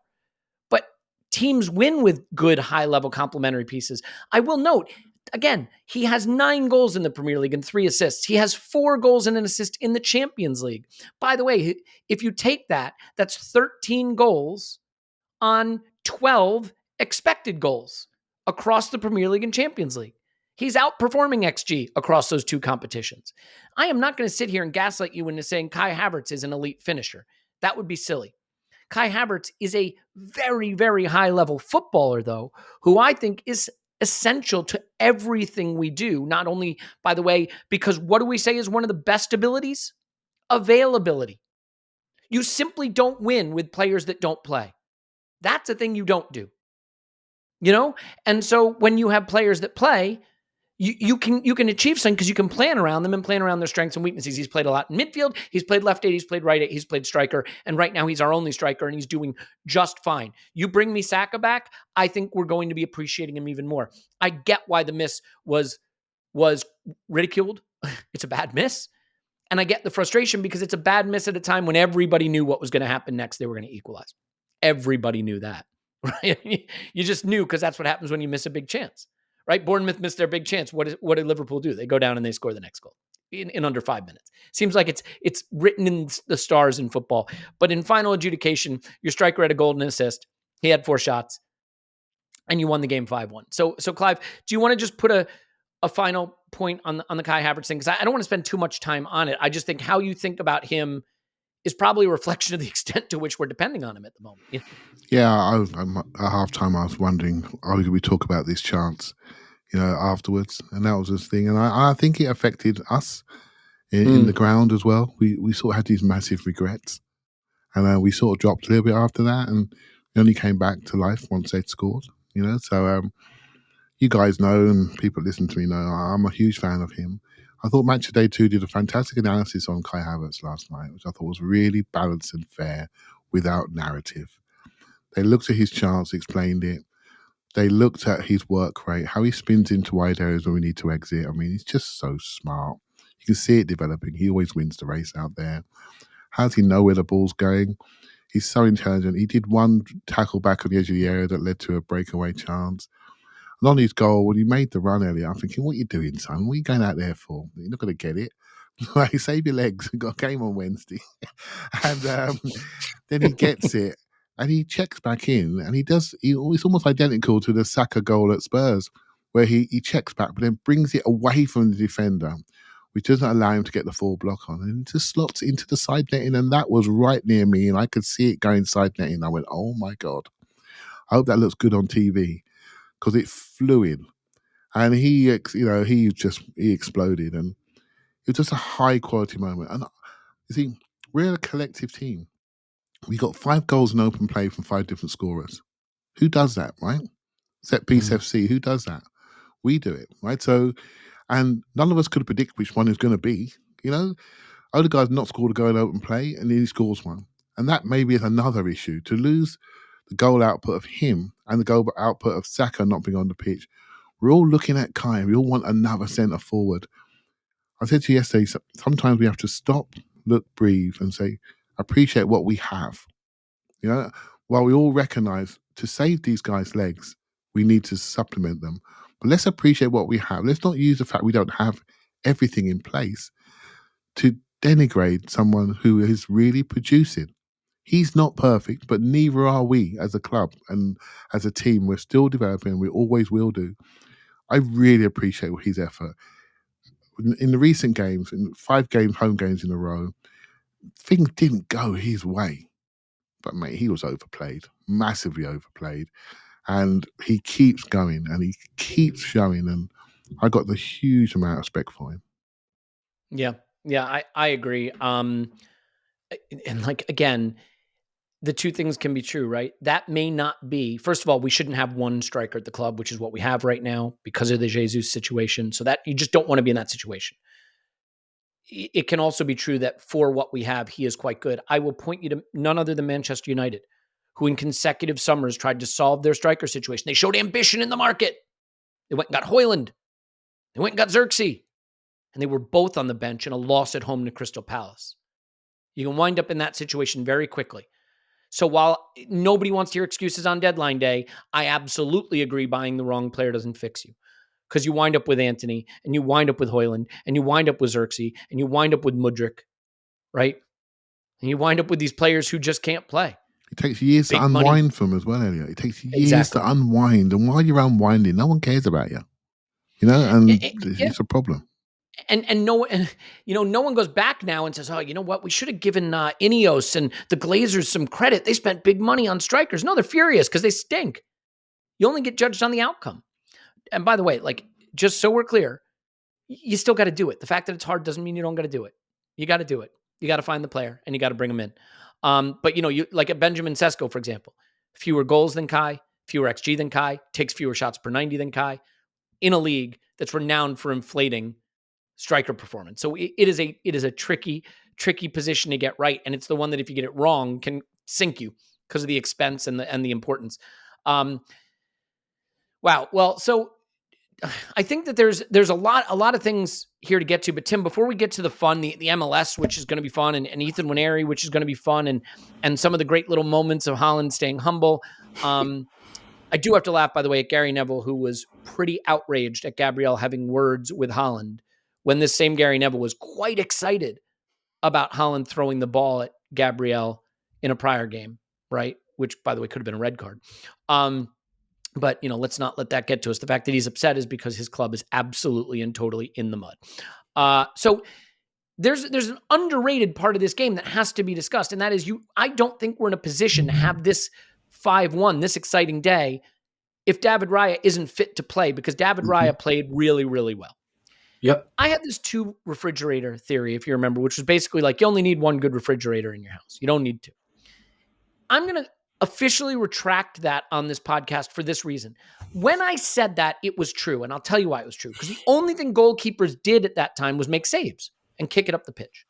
But teams win with good high-level complementary pieces. I will note, again, he has 9 goals in the Premier League and 3 assists. He has 4 goals and an assist in the Champions League. By the way, if you take that, that's 13 goals on 12 expected goals across the Premier League and Champions League. He's outperforming XG across those 2 competitions. I am not going to sit here and gaslight you into saying Kai Havertz is an elite finisher. That would be silly. Kai Havertz is a very, very high-level footballer, though, who I think is essential to everything we do. Not only, by the way, because what do we say is one of the best abilities? Availability. You simply don't win with players that don't play. That's a thing you don't do. And so when you have players that play, you can achieve something because you can plan around them and plan around their strengths and weaknesses. He's played a lot in midfield. He's played left 8. He's played right 8. He's played striker. And right now he's our only striker and he's doing just fine. You bring me Saka back, I think we're going to be appreciating him even more. I get why the miss was ridiculed. It's a bad miss. And I get the frustration because it's a bad miss at a time when everybody knew what was going to happen next. They were going to equalize. Everybody knew that, right? You just knew, because that's what happens when you miss a big chance. Right? Bournemouth missed their big chance. What did Liverpool do? They go down and they score the next goal in under 5 minutes. Seems like it's written in the stars in football. But in final adjudication, your striker had a goal and an assist. He had 4 shots, and you won the game 5-1. So Clive, do you want to just put a final point on the Kai Havertz thing, because I don't want to spend too much time on it. I just think how you think about him is probably a reflection of the extent to which we're depending on him at the moment. Yeah, at halftime I was wondering, are we talk about this chance, afterwards, and that was his thing, and I think it affected us in the ground as well. We sort of had these massive regrets, and we sort of dropped a little bit after that, and we only came back to life once they'd scored. So you guys know, and people listen to me know, I'm a huge fan of him. I thought Match of Day 2 did a fantastic analysis on Kai Havertz last night, which I thought was really balanced and fair without narrative. They looked at his chance, explained it. They looked at his work rate, how he spins into wide areas when we need to exit. I mean, he's just so smart. You can see it developing. He always wins the race out there. How does he know where the ball's going? He's so intelligent. He did one tackle back on the edge of the area that led to a breakaway chance. And on his goal, when he made the run earlier, I'm thinking, what are you doing, son? What are you going out there for? You're not going to get it. Like, save your legs. We've got a game on Wednesday. And then he gets it. And he checks back in, and it's almost identical to the Saka goal at Spurs, where he checks back, but then brings it away from the defender, which doesn't allow him to get the full block on, and just slots into the side netting, and that was right near me, and I could see it going side netting. I went, oh my God, I hope that looks good on TV, because it flew in, and he exploded, and it was just a high quality moment. And you see, we're a collective team. We got 5 goals in open play from 5 different scorers. Who does that, right? Set Piece FC, who does that? We do it, right? So, and none of us could predict which one is going to be. Odegaard's not scored a goal in open play, and then he scores one. And that maybe is another issue. To lose the goal output of him and the goal output of Saka not being on the pitch, we're all looking at Kai. We all want another centre forward. I said to you yesterday, sometimes we have to stop, look, breathe, and say, appreciate what we have. While we all recognise to save these guys' legs, we need to supplement them. But let's appreciate what we have. Let's not use the fact we don't have everything in place to denigrate someone who is really producing. He's not perfect, but neither are we as a club and as a team. We're still developing, and we always will do. I really appreciate his effort. In the recent games, in 5 home games in a row, things didn't go his way. But, mate, he was overplayed, massively overplayed. And he keeps going, and he keeps showing. And I got the huge amount of respect for him. Yeah, I agree. And like, again, the two things can be true, right? That may not be, first of all, we shouldn't have one striker at the club, which is what we have right now because of the Jesus situation. So that you just don't want to be in that situation. It can also be true that for what we have, he is quite good. I will point you to none other than Manchester United, who in consecutive summers tried to solve their striker situation. They showed ambition in the market. They went and got Højlund. They went and got Xerxes. And they were both on the bench in a loss at home to Crystal Palace. You can wind up in that situation very quickly. So while nobody wants to hear excuses on deadline day, I absolutely agree buying the wrong player doesn't fix you. Because you wind up with Anthony, and you wind up with Højlund, and you wind up with Xerxes, and you wind up with Mudryk, right? And you wind up with these players who just can't play. It takes years to unwind from as well, Elliot. It takes years to unwind. And while you're unwinding, no one cares about you. And it's a problem. And no one goes back now and says, oh, you know what? We should have given Ineos and the Glazers some credit. They spent big money on strikers. No, they're furious because they stink. You only get judged on the outcome. And by the way, like, just so we're clear, you still got to do it. The fact that it's hard doesn't mean you don't got to do it. You got to do it. You got to find the player and you got to bring them in. But you like at Benjamin Sesko, for example, fewer goals than Kai, fewer XG than Kai, takes fewer shots per 90 than Kai, in a league that's renowned for inflating striker performance. So it is a tricky position to get right, and it's the one that if you get it wrong can sink you because of the expense and the importance. Wow. Well, so I think that there's a lot of things here to get to. But Tim, before we get to the fun, the MLS, which is going to be fun, and Ethan Nwaneri, which is going to be fun, and some of the great little moments of Haaland staying humble. I do have to laugh, by the way, at Gary Neville, who was pretty outraged at Gabriel having words with Haaland, when this same Gary Neville was quite excited about Haaland throwing the ball at Gabriel in a prior game, right? Which, by the way, could have been a red card. But, let's not let that get to us. The fact that he's upset is because his club is absolutely and totally in the mud. So there's an underrated part of this game that has to be discussed, and that is I don't think we're in a position to have this 5-1, this exciting day, if David Raya isn't fit to play, because David Raya played really, really well. Yep. I had this 2 refrigerator theory, if you remember, which was basically like you only need 1 good refrigerator in your house. You don't need 2. I'm going to officially retract that on this podcast for this reason. When I said that, it was true, and I'll tell you why it was true. Because the only thing goalkeepers did at that time was make saves and kick it up the pitch.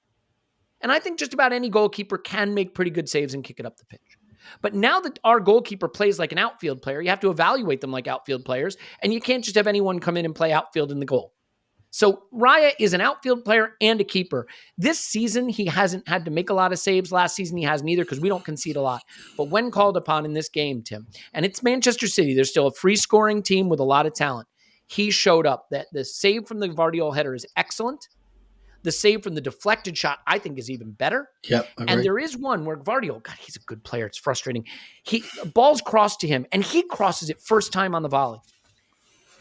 And I think just about any goalkeeper can make pretty good saves and kick it up the pitch. But now that our goalkeeper plays like an outfield player, you have to evaluate them like outfield players, and you can't just have anyone come in and play outfield in the goal. So Raya is an outfield player and a keeper. This season, he hasn't had to make a lot of saves. Last season, he hasn't either because we don't concede a lot. But when called upon in this game, Tim, and it's Manchester City, they're still a free-scoring team with a lot of talent. He showed up. That the save from the Gvardiol header is excellent. The save from the deflected shot, I think, is even better. Yep. And there is one where Gvardiol, God, he's a good player. It's frustrating. Ball's crossed to him, and he crosses it first time on the volley.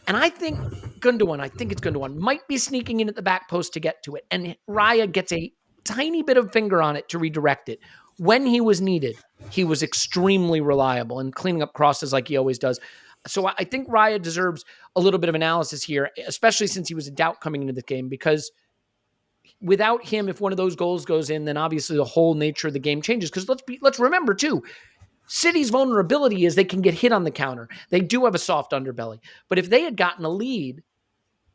And I think Gundogan might be sneaking in at the back post to get to it. And Raya gets a tiny bit of finger on it to redirect it. When he was needed, he was extremely reliable and cleaning up crosses like he always does. So I think Raya deserves a little bit of analysis here, especially since he was a doubt coming into the game, because without him, if one of those goals goes in, then obviously the whole nature of the game changes. Because let's remember too, City's vulnerability is they can get hit on the counter. They do have a soft underbelly. But if they had gotten a lead,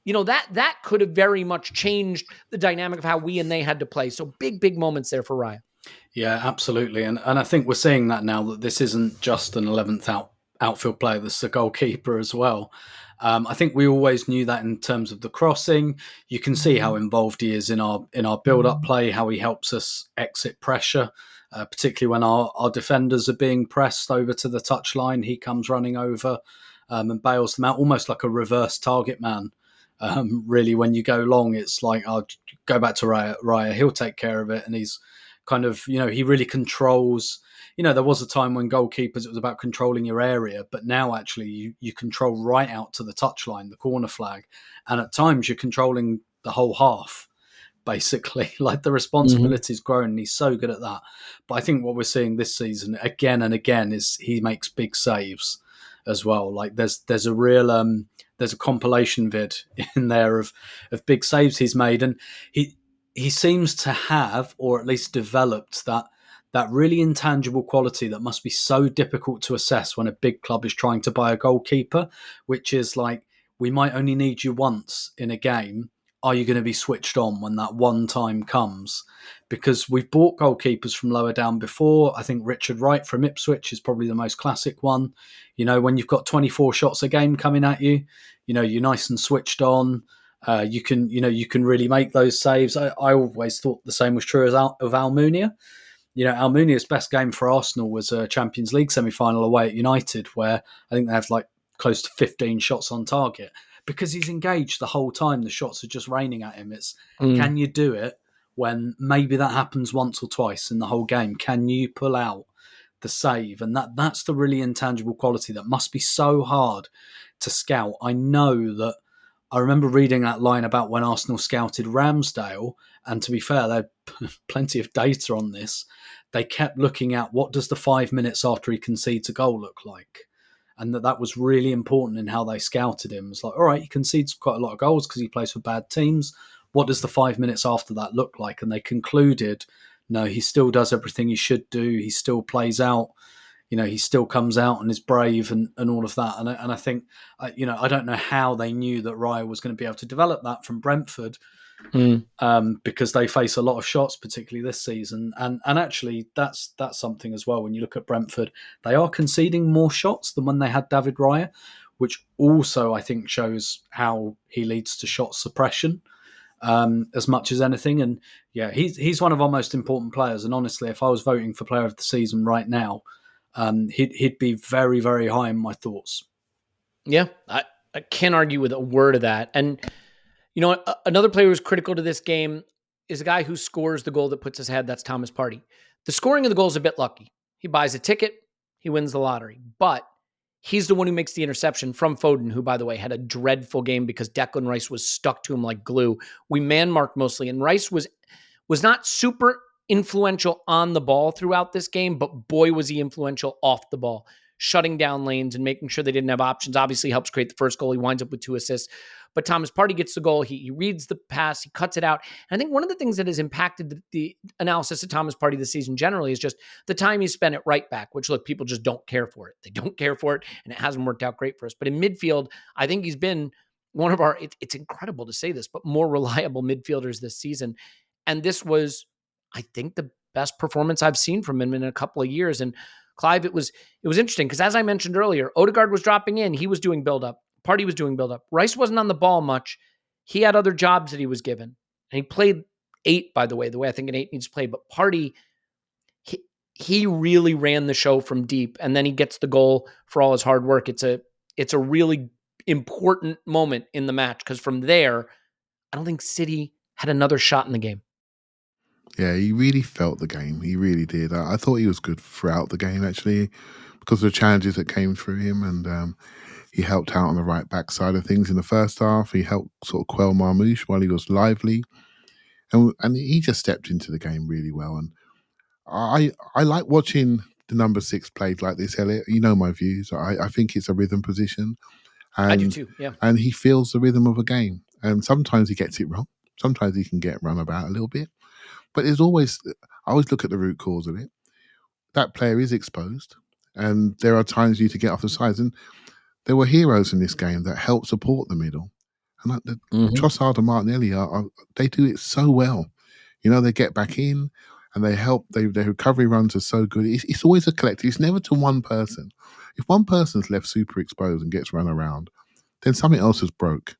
that could have very much changed the dynamic of how we and they had to play. So big moments there for Raya. Yeah, absolutely. And I think we're seeing that now, that this isn't just an 11th outfield player, this is a goalkeeper as well. I think we always knew that in terms of the crossing. You can see how involved he is in our build-up play, how he helps us exit pressure. Particularly when our defenders are being pressed over to the touchline, he comes running over and bails them out, almost like a reverse target man. Really, when you go long, it's like, I'll go back to Raya, he'll take care of it. And he's kind of, he really controls. There was a time when goalkeepers, it was about controlling your area, but now actually you control right out to the touchline, the corner flag. And at times you're controlling the whole half. Basically, like the responsibility's grown, and he's so good at that. But I think what we're seeing this season again and again is he makes big saves as well. Like there's a real there's a compilation vid in there of big saves he's made, and he seems to have, or at least developed, that really intangible quality that must be so difficult to assess when a big club is trying to buy a goalkeeper, which is like, we might only need you once in a game. Are you going to be switched on when that one time comes? Because we've bought goalkeepers from lower down before. I think Richard Wright from Ipswich is probably the most classic one. When you've got 24 shots a game coming at you, you're nice and switched on. You can really make those saves. I always thought the same was true of Almunia. Almunia's best game for Arsenal was a Champions League semi-final away at United, where I think they have like close to 15 shots on target. Because he's engaged the whole time, the shots are just raining at him. Can you do it when maybe that happens once or twice in the whole game? Can you pull out the save? And that's the really intangible quality that must be so hard to scout. I remember reading that line about when Arsenal scouted Ramsdale, and to be fair, they had plenty of data on this. They kept looking at, what does the 5 minutes after he concedes a goal look like? And that was really important in how they scouted him. It's like, all right, he concedes quite a lot of goals because he plays for bad teams. What does the 5 minutes after that look like? And they concluded, no, he still does everything he should do. He still plays out. He still comes out and is brave and all of that. And I think, I don't know how they knew that Raya was going to be able to develop that from Brentford, because they face a lot of shots, particularly this season. And actually, that's something as well. When you look at Brentford, they are conceding more shots than when they had David Raya, which also I think shows how he leads to shot suppression as much as anything. And yeah, he's one of our most important players. And honestly, if I was voting for Player of the Season right now, he'd be very, very high in my thoughts. Yeah, I can't argue with a word of that. And another player who's critical to this game is a guy who scores the goal that puts us ahead. That's Thomas Partey. The scoring of the goal is a bit lucky. He buys a ticket. He wins the lottery. But He's the one who makes the interception from Foden, who, by the way, had a dreadful game because Declan Rice was stuck to him like glue. We man-marked mostly, and Rice was not super influential on the ball throughout this game, but boy, was he influential off the ball, shutting down lanes and making sure they didn't have options. Obviously helps create the first goal. He winds up with 2 assists. But Thomas Partey gets the goal. He reads the pass. He cuts it out. And I think one of the things that has impacted the analysis of Thomas Partey this season generally is just the time he spent at right back, which, look, people just don't care for it. They don't care for it, and it hasn't worked out great for us. But in midfield, I think he's been one of our, it's incredible to say this, but more reliable midfielders this season. And this was, I think, the best performance I've seen from him in a couple of years. And Clive, it was interesting because, as I mentioned earlier, Odegaard was dropping in. He was doing build-up. Partey was doing build-up. Rice wasn't on the ball much. He had other jobs that he was given. And he played 8, by the way I think an 8 needs to play. But Partey, he really ran the show from deep. And then he gets the goal for all his hard work. It's a really important moment in the match because from there, I don't think City had another shot in the game. Yeah, he really felt the game. He really did. I thought he was good throughout the game, actually, because of the challenges that came through him. And he helped out on the right back side of things in the first half. He helped sort of quell Marmoush while he was lively. And he just stepped into the game really well. And I like watching the number 6 played like this, Elliot. You know my views. I think it's a rhythm position. And, I do too, yeah. And he feels the rhythm of a game. And sometimes he gets it wrong. Sometimes he can get run about a little bit. But I always look at the root cause of it. That player is exposed. And there are times you need to get off the sides. And there were heroes in this game that helped support the middle. And Trossard and Martinelli, they do it so well. You know, they get back in and they help. Their recovery runs are so good. It's always a collective. It's never to one person. If one person's left super exposed and gets run around, then something else has broke.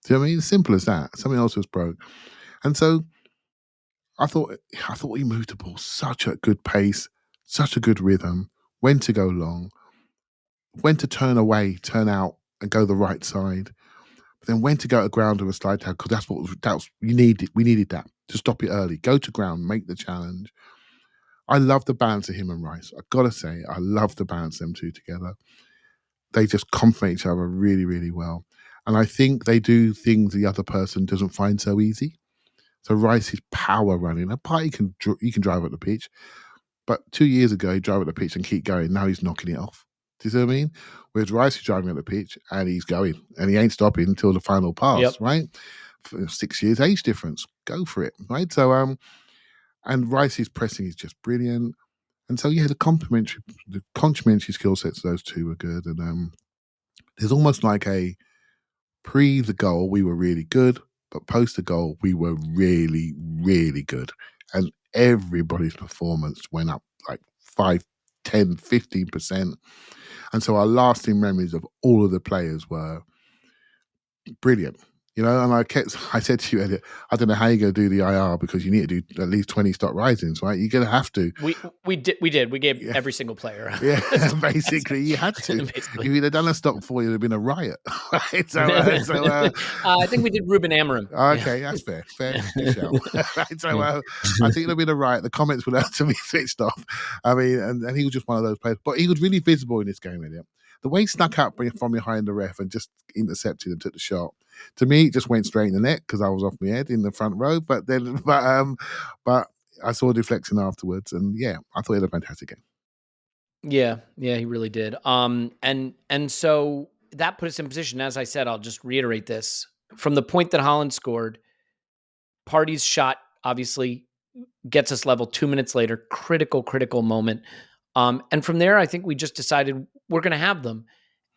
Do you know what I mean? Simple as that. Something else has broke. And so I thought he moved the ball such a good pace, such a good rhythm, when to go long, when to turn away, turn out and go the right side, but then when to go to ground or a slide tackle, because that's what you needed. We needed that to stop it early. Go to ground, make the challenge. I love the balance of him and Rice. I've got to say, I love the balance of them two together. They just complement each other really, really well. And I think they do things the other person doesn't find so easy. So Rice's power running, a part he can drive at the pitch, but 2 years ago he drove at the pitch and keep going. Now he's knocking it off. Do you see what I mean? Whereas Rice is driving at the pitch and he's going and he ain't stopping until the final pass, right? 6 years age difference, go for it, right? So and Rice's pressing is just brilliant, and so yeah, the complementary skill sets of those two were good, and there's almost like a pre the goal we were really good. But post the goal, we were really, really good. And everybody's performance went up like 5, 10, 15%. And so our lasting memories of all of the players were brilliant. You know, and I said to you, Elliot, I don't know how you're going to do the IR because you need to do at least 20 stop risings, right? You're going to have to. We did. We gave every single player. Yeah, basically, you had to. If you'd have done a stop before, you'd have been a riot. Right? So, I think we did Ruben Amorim. Okay, that's fair. Good shout. Right? So I think it'd have been a riot. The comments would have to be switched off. I mean, and he was just one of those players. But he was really visible in this game, Elliot. The way he snuck up from behind the ref and just intercepted and took the shot. To me, it just went straight in the net because I was off my head in the front row. But I saw a deflection afterwards, and yeah, I thought he had a fantastic game. Yeah, he really did. And so that put us in position. As I said, I'll just reiterate this from the point that Haaland scored. Partey's shot obviously gets us level 2 minutes later. Critical moment. And from there, I think we just decided we're going to have them.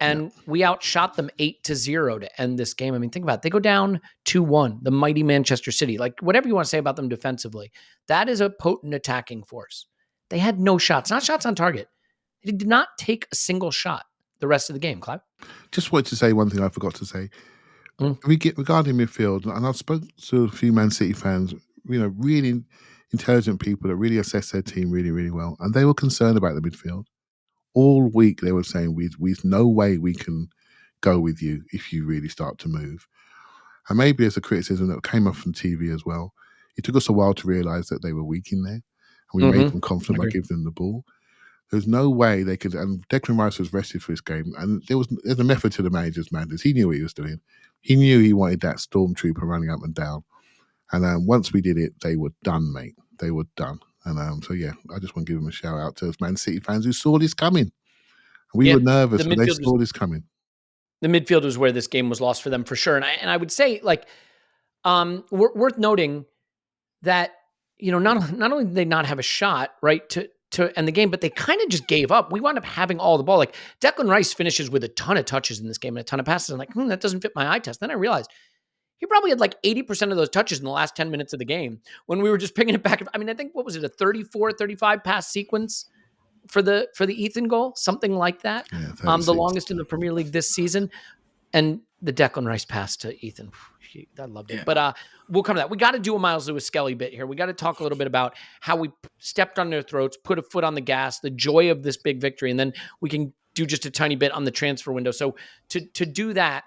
And we outshot them 8-0 to end this game. I mean, think about it. They go down 2-1, the mighty Manchester City. Like, whatever you want to say about them defensively, that is a potent attacking force. They had no shots, not shots on target. They did not take a single shot the rest of the game, Clive. Just wanted to say one thing I forgot to say. Regarding midfield, and I've spoken to a few Man City fans, you know, really intelligent people that really assess their team really, really well. And they were concerned about the midfield. All week they were saying, we've no way we can go with you if you really start to move. And maybe there's a criticism that came up from TV as well. It took us a while to realise that they were weak in there. And we made them confident by giving them the ball. There's no way they could. And Declan Rice was rested for this game, and there's a method to the manager's madness. He knew what he was doing. He knew he wanted that stormtrooper running up and down. And once we did it, they were done, mate. They were done. And so yeah, I just want to give him a shout out to those Man City fans who saw this coming. We were nervous when they saw this coming. The midfield was where this game was lost for them for sure. And I would say, like, worth noting that, you know, not only did they not have a shot, right, to end the game, but they kind of just gave up. We wound up having all the ball. Like, Declan Rice finishes with a ton of touches in this game and a ton of passes. I'm like, that doesn't fit my eye test. Then I realized he probably had like 80% of those touches in the last 10 minutes of the game when we were just picking it back. I mean, I think, what was it, a 34, 35 pass sequence for the Ethan goal? Something like that. Yeah, the longest in the Premier League this season. And the Declan Rice pass to Ethan. I loved it. Yeah. But we'll come to that. We got to do a Miles Lewis-Skelly bit here. We got to talk a little bit about how we stepped on their throats, put a foot on the gas, the joy of this big victory, and then we can do just a tiny bit on the transfer window. So to do that,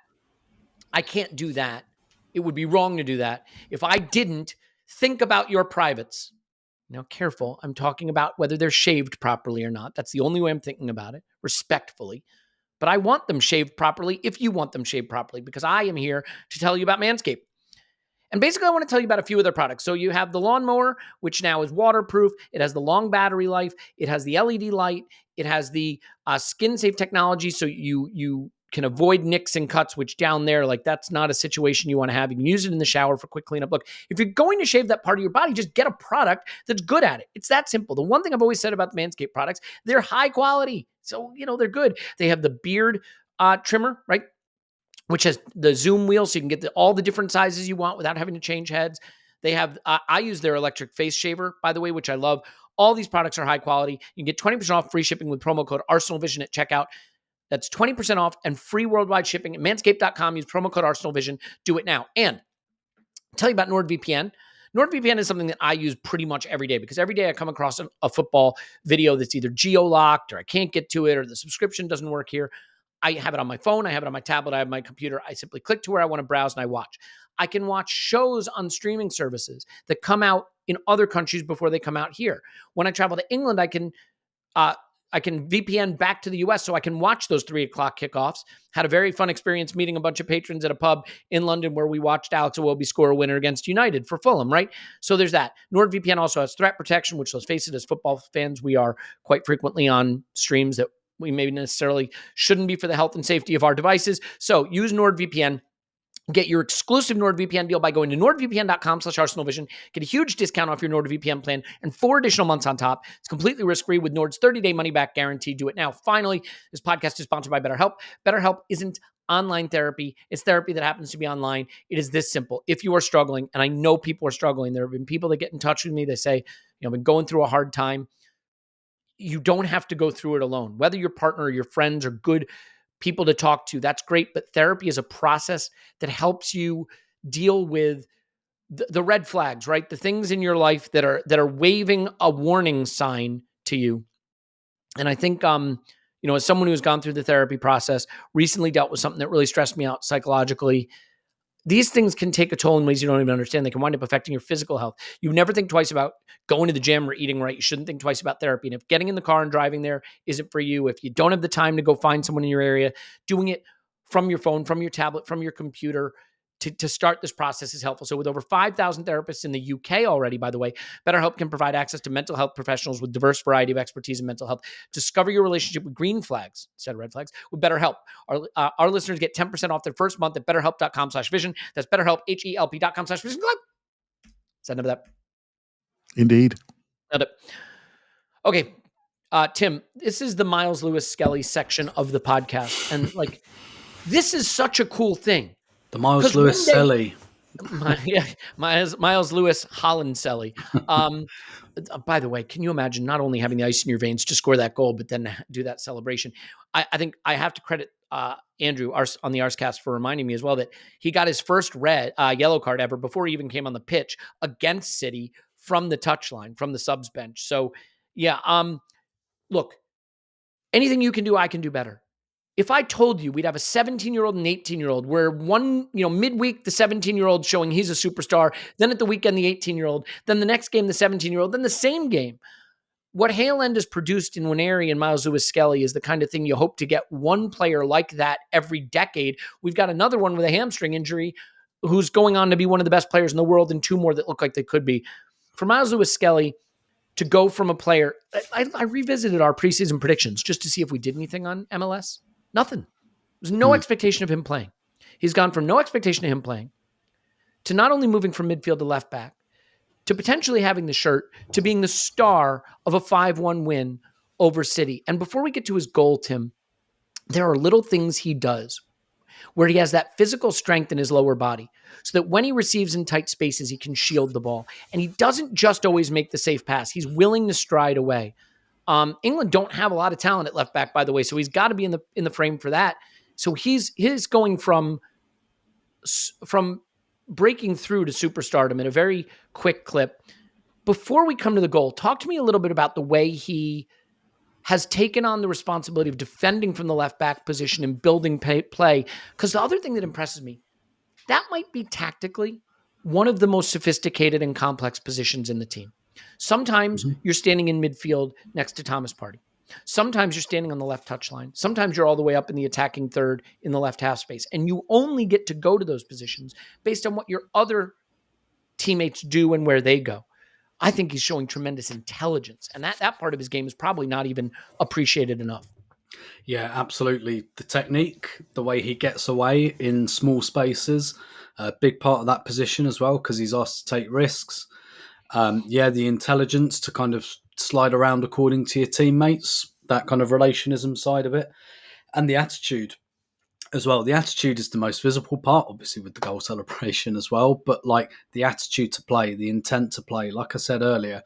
I can't do that. It would be wrong to do that if I didn't think about your privates. Now, careful. I'm talking about whether they're shaved properly or not. That's the only way I'm thinking about it, respectfully. But I want them shaved properly if you want them shaved properly, because I am here to tell you about Manscaped. And basically, I want to tell you about a few of their products. So you have the lawnmower, which now is waterproof. It has the long battery life. It has the LED light. It has the skin-safe technology, so you can avoid nicks and cuts, which down there, like, that's not a situation you want to have. You can use it in the shower for quick cleanup. Look, if you're going to shave that part of your body, just get a product that's good at it. It's that simple. The one thing I've always said about the Manscaped products, they're high quality. So, you know, they're good. They have the beard trimmer, right, which has the zoom wheel, so you can get all the different sizes you want without having to change heads. They have, I use their electric face shaver, by the way, which I love. All these products are high quality. You can get 20% off free shipping with promo code ArsenalVision at checkout. That's 20% off and free worldwide shipping at manscaped.com. Use promo code ArsenalVision. Do it now. And I'll tell you about NordVPN. NordVPN is something that I use pretty much every day, because every day I come across a football video that's either geo-locked or I can't get to it or the subscription doesn't work here. I have it on my phone. I have it on my tablet. I have my computer. I simply click to where I want to browse and I watch. I can watch shows on streaming services that come out in other countries before they come out here. When I travel to England, I can VPN back to the US so I can watch those 3 o'clock kickoffs. Had a very fun experience meeting a bunch of patrons at a pub in London where we watched Alex Iwobi score a winner against United for Fulham, right? So there's that. NordVPN also has threat protection, which, let's face it, as football fans, we are quite frequently on streams that we maybe necessarily shouldn't be for the health and safety of our devices. So use NordVPN. Get your exclusive NordVPN deal by going to nordvpn.com/ArsenalVision. Get a huge discount off your NordVPN plan and 4 additional months on top. It's completely risk-free with Nord's 30-day money-back guarantee. Do it now. Finally, this podcast is sponsored by BetterHelp. BetterHelp isn't online therapy. It's therapy that happens to be online. It is this simple. If you are struggling, and I know people are struggling, there have been people that get in touch with me. They say, I've been going through a hard time. You don't have to go through it alone. Whether your partner or your friends are good people to talk to, that's great. But therapy is a process that helps you deal with the red flags, right? The things in your life that are waving a warning sign to you. And I think, as someone who's gone through the therapy process, recently dealt with something that really stressed me out psychologically, these things can take a toll in ways you don't even understand. They can wind up affecting your physical health. You never think twice about going to the gym or eating right. You shouldn't think twice about therapy. And if getting in the car and driving there isn't for you, if you don't have the time to go find someone in your area, doing it from your phone, from your tablet, from your computer to start this process is helpful. So with over 5,000 therapists in the UK already, by the way, BetterHelp can provide access to mental health professionals with diverse variety of expertise in mental health. Discover your relationship with green flags instead of red flags with BetterHelp. Our listeners get 10% off their first month at betterhelp.com/vision. That's BetterHelp, HELP.com/vision. Is that enough of that? Indeed. Okay. Tim, this is the Miles Lewis-Skelly section of the podcast. And this is such a cool thing. The Miles Lewis-Skelly. Miles Lewis Holland-Skelly. By the way, can you imagine not only having the ice in your veins to score that goal, but then do that celebration? I think I have to credit Andrew on the Arscast for reminding me as well that he got his first yellow card ever before he even came on the pitch against City from the touchline, from the subs bench. So yeah, look, anything you can do, I can do better. If I told you we'd have a 17-year-old and 18-year-old where midweek, the 17-year-old showing he's a superstar, then at the weekend, the 18-year-old, then the next game, the 17-year-old, then the same game, what Hale End has produced in Nwaneri and Miles Lewis-Skelly is the kind of thing you hope to get one player like that every decade. We've got another one with a hamstring injury who's going on to be one of the best players in the world, and two more that look like they could be. For Miles Lewis-Skelly to go from a player, I revisited our preseason predictions just to see if we did anything on MLS. Nothing. There's no expectation of him playing. He's gone from no expectation of him playing to not only moving from midfield to left back, to potentially having the shirt, to being the star of a 5-1 win over City. And before we get to his goal, Tim, there are little things he does where he has that physical strength in his lower body so that when he receives in tight spaces, he can shield the ball. And he doesn't just always make the safe pass. He's willing to stride away. England don't have a lot of talent at left back, by the way, so he's got to be in the frame for that. So he's going from breaking through to superstardom in a very quick clip. Before we come to the goal, talk to me a little bit about the way he has taken on the responsibility of defending from the left back position and building play. Because the other thing that impresses me, that might be tactically one of the most sophisticated and complex positions in the team. Sometimes you're standing in midfield next to Thomas Partey. Sometimes you're standing on the left touchline. Sometimes you're all the way up in the attacking third in the left half space. And you only get to go to those positions based on what your other teammates do and where they go. I think he's showing tremendous intelligence. And that part of his game is probably not even appreciated enough. Yeah, absolutely. The technique, the way he gets away in small spaces, a big part of that position as well, because he's asked to take risks. The intelligence to kind of slide around according to your teammates, that kind of relationism side of it, and the attitude as well. The attitude is the most visible part, obviously, with the goal celebration as well, but like the attitude to play, the intent to play. Like I said earlier,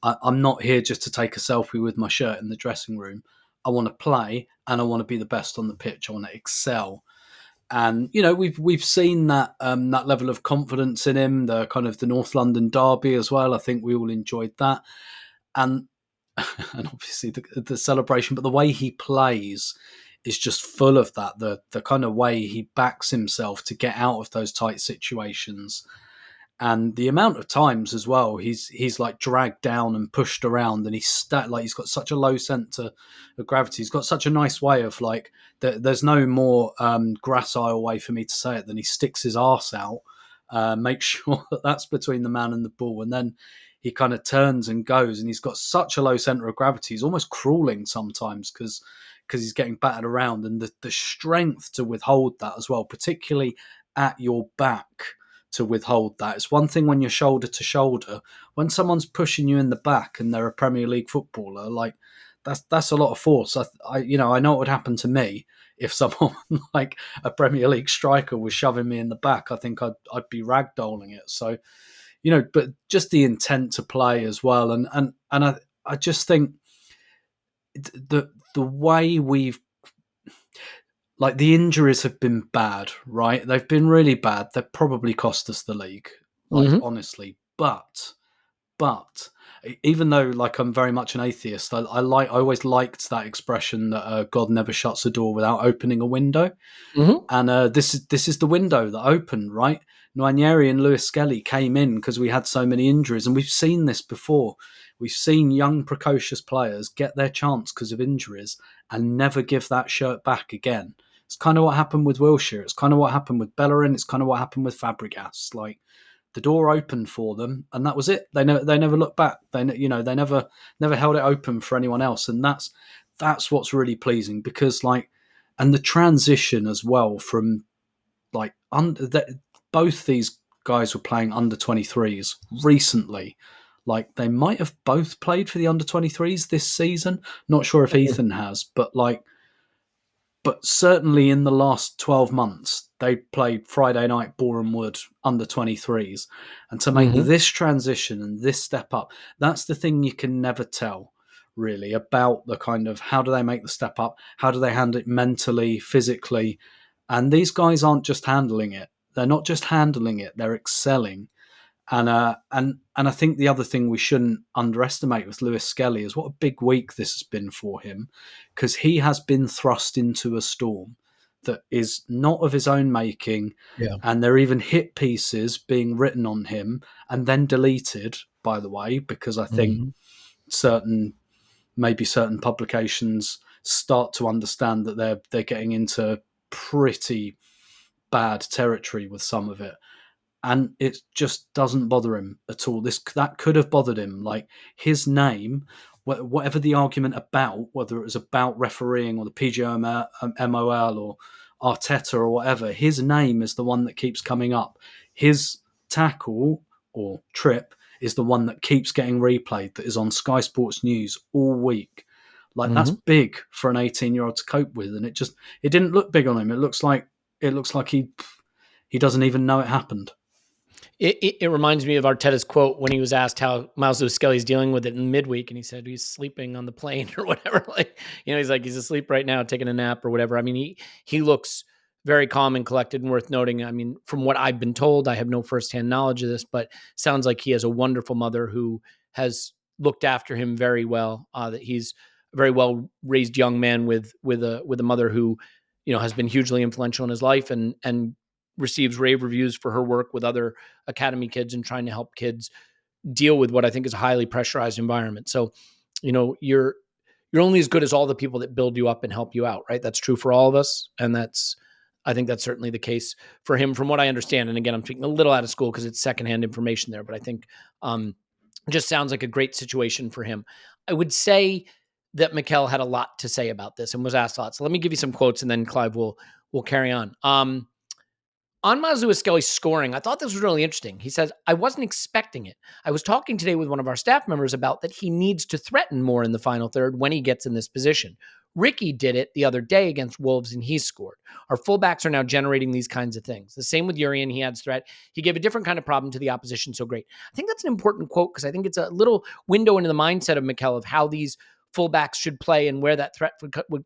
I'm not here just to take a selfie with my shirt in the dressing room. I want to play and I want to be the best on the pitch. I want to excel. And, you know, we've seen that that level of confidence in him, the kind of the North London derby as well. I think we all enjoyed that. And obviously the celebration, but the way he plays is just full of that. The kind of way he backs himself to get out of those tight situations. And the amount of times as well, he's like dragged down and pushed around, and he's got such a low centre of gravity. He's got such a nice way of like, there's no more gracile way for me to say it than he sticks his arse out, make sure that that's between the man and the ball, and then he kind of turns and goes, and he's got such a low centre of gravity. He's almost crawling sometimes because he's getting battered around, and the strength to withhold that as well, particularly at your back. To withhold that. It's one thing when you're shoulder to shoulder. When someone's pushing you in the back and they're a Premier League footballer, like that's a lot of force. I know what would happen to me if someone like a Premier League striker was shoving me in the back. I think I'd be ragdolling it. So, you know, but just the intent to play as well, and I just think the way we've. Like, the injuries have been bad, right? They've been really bad. They've probably cost us the league, like, honestly. But even though, like, I'm very much an atheist, I always liked that expression that God never shuts a door without opening a window. And this is the window that opened, right? Nwaneri and Lewis-Skelly came in because we had so many injuries, and we've seen this before. We've seen young, precocious players get their chance because of injuries and never give that shirt back again. It's kind of what happened with Wilshere. It's kind of what happened with Bellerin. It's kind of what happened with Fabregas. Like, the door opened for them, and that was it. They never looked back. They never held it open for anyone else, and that's what's really pleasing, because like, and the transition as well from like both these guys were playing under 23s recently. Like, they might have both played for the under 23s this season. Not sure if Ethan has, but certainly in the last 12 months, they played Friday night Boreham Wood under 23s. And to make this transition and this step up, that's the thing you can never tell, really, about the kind of how do they make the step up? How do they handle it mentally, physically? And these guys aren't just handling it. They're not just handling it, they're excelling. And I think the other thing we shouldn't underestimate with Lewis-Skelly is what a big week this has been for him, because he has been thrust into a storm that is not of his own making. Yeah. And there are even hit pieces being written on him and then deleted, by the way, because I think certain maybe certain publications start to understand that they're getting into pretty bad territory with some of it. And it just doesn't bother him at all. That could have bothered him. Like, his name, whatever the argument about, whether it was about refereeing or the PGMOL or Arteta or whatever, his name is the one that keeps coming up. His tackle or trip is the one that keeps getting replayed, that is on Sky Sports News all week. Like, that's big for an 18-year-old to cope with, and it didn't look big on him. It looks like he doesn't even know it happened. It reminds me of Arteta's quote when he was asked how Miles Lewis-Skelly's dealing with it in midweek, and he said he's sleeping on the plane or whatever. Like, he's like, he's asleep right now, taking a nap or whatever. I mean, he looks very calm and collected and worth noting. I mean, from what I've been told, I have no firsthand knowledge of this, but sounds like he has a wonderful mother who has looked after him very well. That he's a very well raised young man with a mother who, has been hugely influential in his life and receives rave reviews for her work with other academy kids and trying to help kids deal with what I think is a highly pressurized environment. So, you're only as good as all the people that build you up and help you out, right? That's true for all of us. And I think that's certainly the case for him from what I understand. And again, I'm speaking a little out of school because it's secondhand information there, but I think it just sounds like a great situation for him. I would say that Mikel had a lot to say about this and was asked a lot. So let me give you some quotes and then Clive will carry on. On Miles Lewis-Skelly's scoring, I thought this was really interesting. He says, I wasn't expecting it. I was talking today with one of our staff members about that he needs to threaten more in the final third when he gets in this position. Ricky did it the other day against Wolves and he scored. Our fullbacks are now generating these kinds of things. The same with Urian. He adds threat. He gave a different kind of problem to the opposition. So great. I think that's an important quote because I think it's a little window into the mindset of Mikel of how these fullbacks should play and where that threat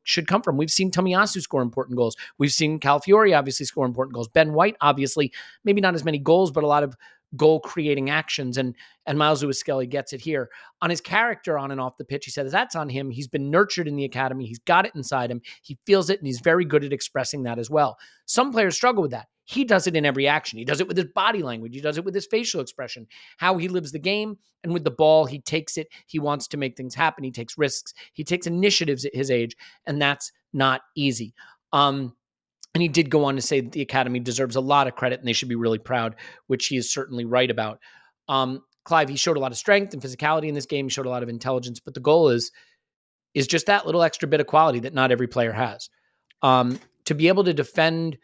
should come from. We've seen Tomiyasu score important goals. We've seen Calafiori obviously score important goals. Ben White, obviously, maybe not as many goals, but a lot of goal-creating actions, and Miles Lewis-Skelly gets it here. On his character on and off the pitch, he says that's on him. He's been nurtured in the academy. He's got it inside him. He feels it, and he's very good at expressing that as well. Some players struggle with that. He does it in every action. He does it with his body language. He does it with his facial expression, how he lives the game. And with the ball, he takes it. He wants to make things happen. He takes risks. He takes initiatives at his age, and that's not easy. And he did go on to say that the academy deserves a lot of credit and they should be really proud, which he is certainly right about. Clive, he showed a lot of strength and physicality in this game. He showed a lot of intelligence, but the goal is just that little extra bit of quality that not every player has. To be able to defend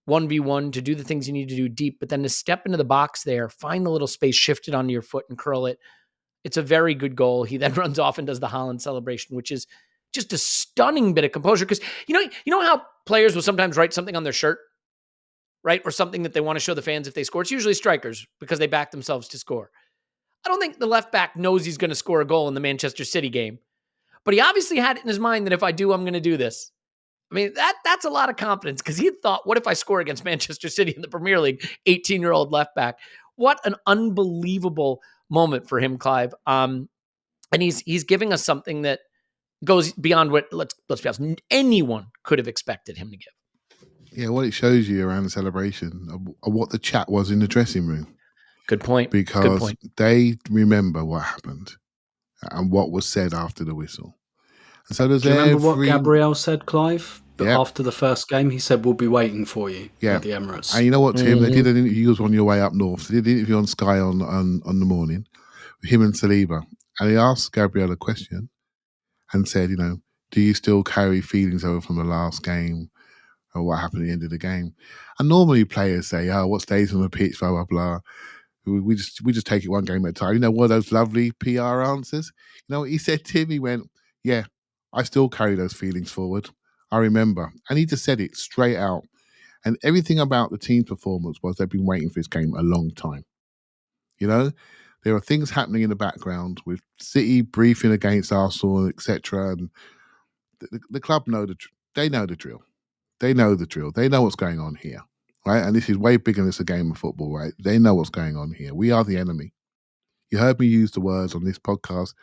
1v1, to do the things you need to do deep, but then to step into the box there, find the little space, shift it onto your foot and curl it. It's a very good goal. He then runs off and does the Haaland celebration, which is just a stunning bit of composure. Because you know how players will sometimes write something on their shirt, right? Or something that they want to show the fans if they score. It's usually strikers because they back themselves to score. I don't think the left back knows he's going to score a goal in the Manchester City game, but he obviously had it in his mind that if I do, I'm going to do this. I mean, that's a lot of confidence because he thought, what if I score against Manchester City in the Premier League, 18-year-old left back? What an unbelievable moment for him, Clive. And he's giving us something that goes beyond what, let's be honest, anyone could have expected him to give. Yeah, what it shows you around the celebration of what the chat was in the dressing room. Good point. Because they remember what happened and what was said after the whistle. And so do you remember what Gabriel said, Clive? Yep. After the first game, he said, we'll be waiting for you at the Emirates. And you know what, Tim? They did an interview. He was on your way up north. They did an interview on Sky on the morning with him and Saliba. And he asked Gabriel a question and said, do you still carry feelings over from the last game or what happened at the end of the game? And normally players say, what stays on the pitch, blah, blah, blah. We just take it one game at a time. One of those lovely PR answers. What he said, Tim? He went, yeah, I still carry those feelings forward. I remember. And he just said it straight out. And everything about the team's performance was they've been waiting for this game a long time. There are things happening in the background with City briefing against Arsenal, etc. And the club they know the drill. They know the drill. They know what's going on here, right? And this is way bigger than it's a game of football, right? They know what's going on here. We are the enemy. You heard me use the words on this podcast.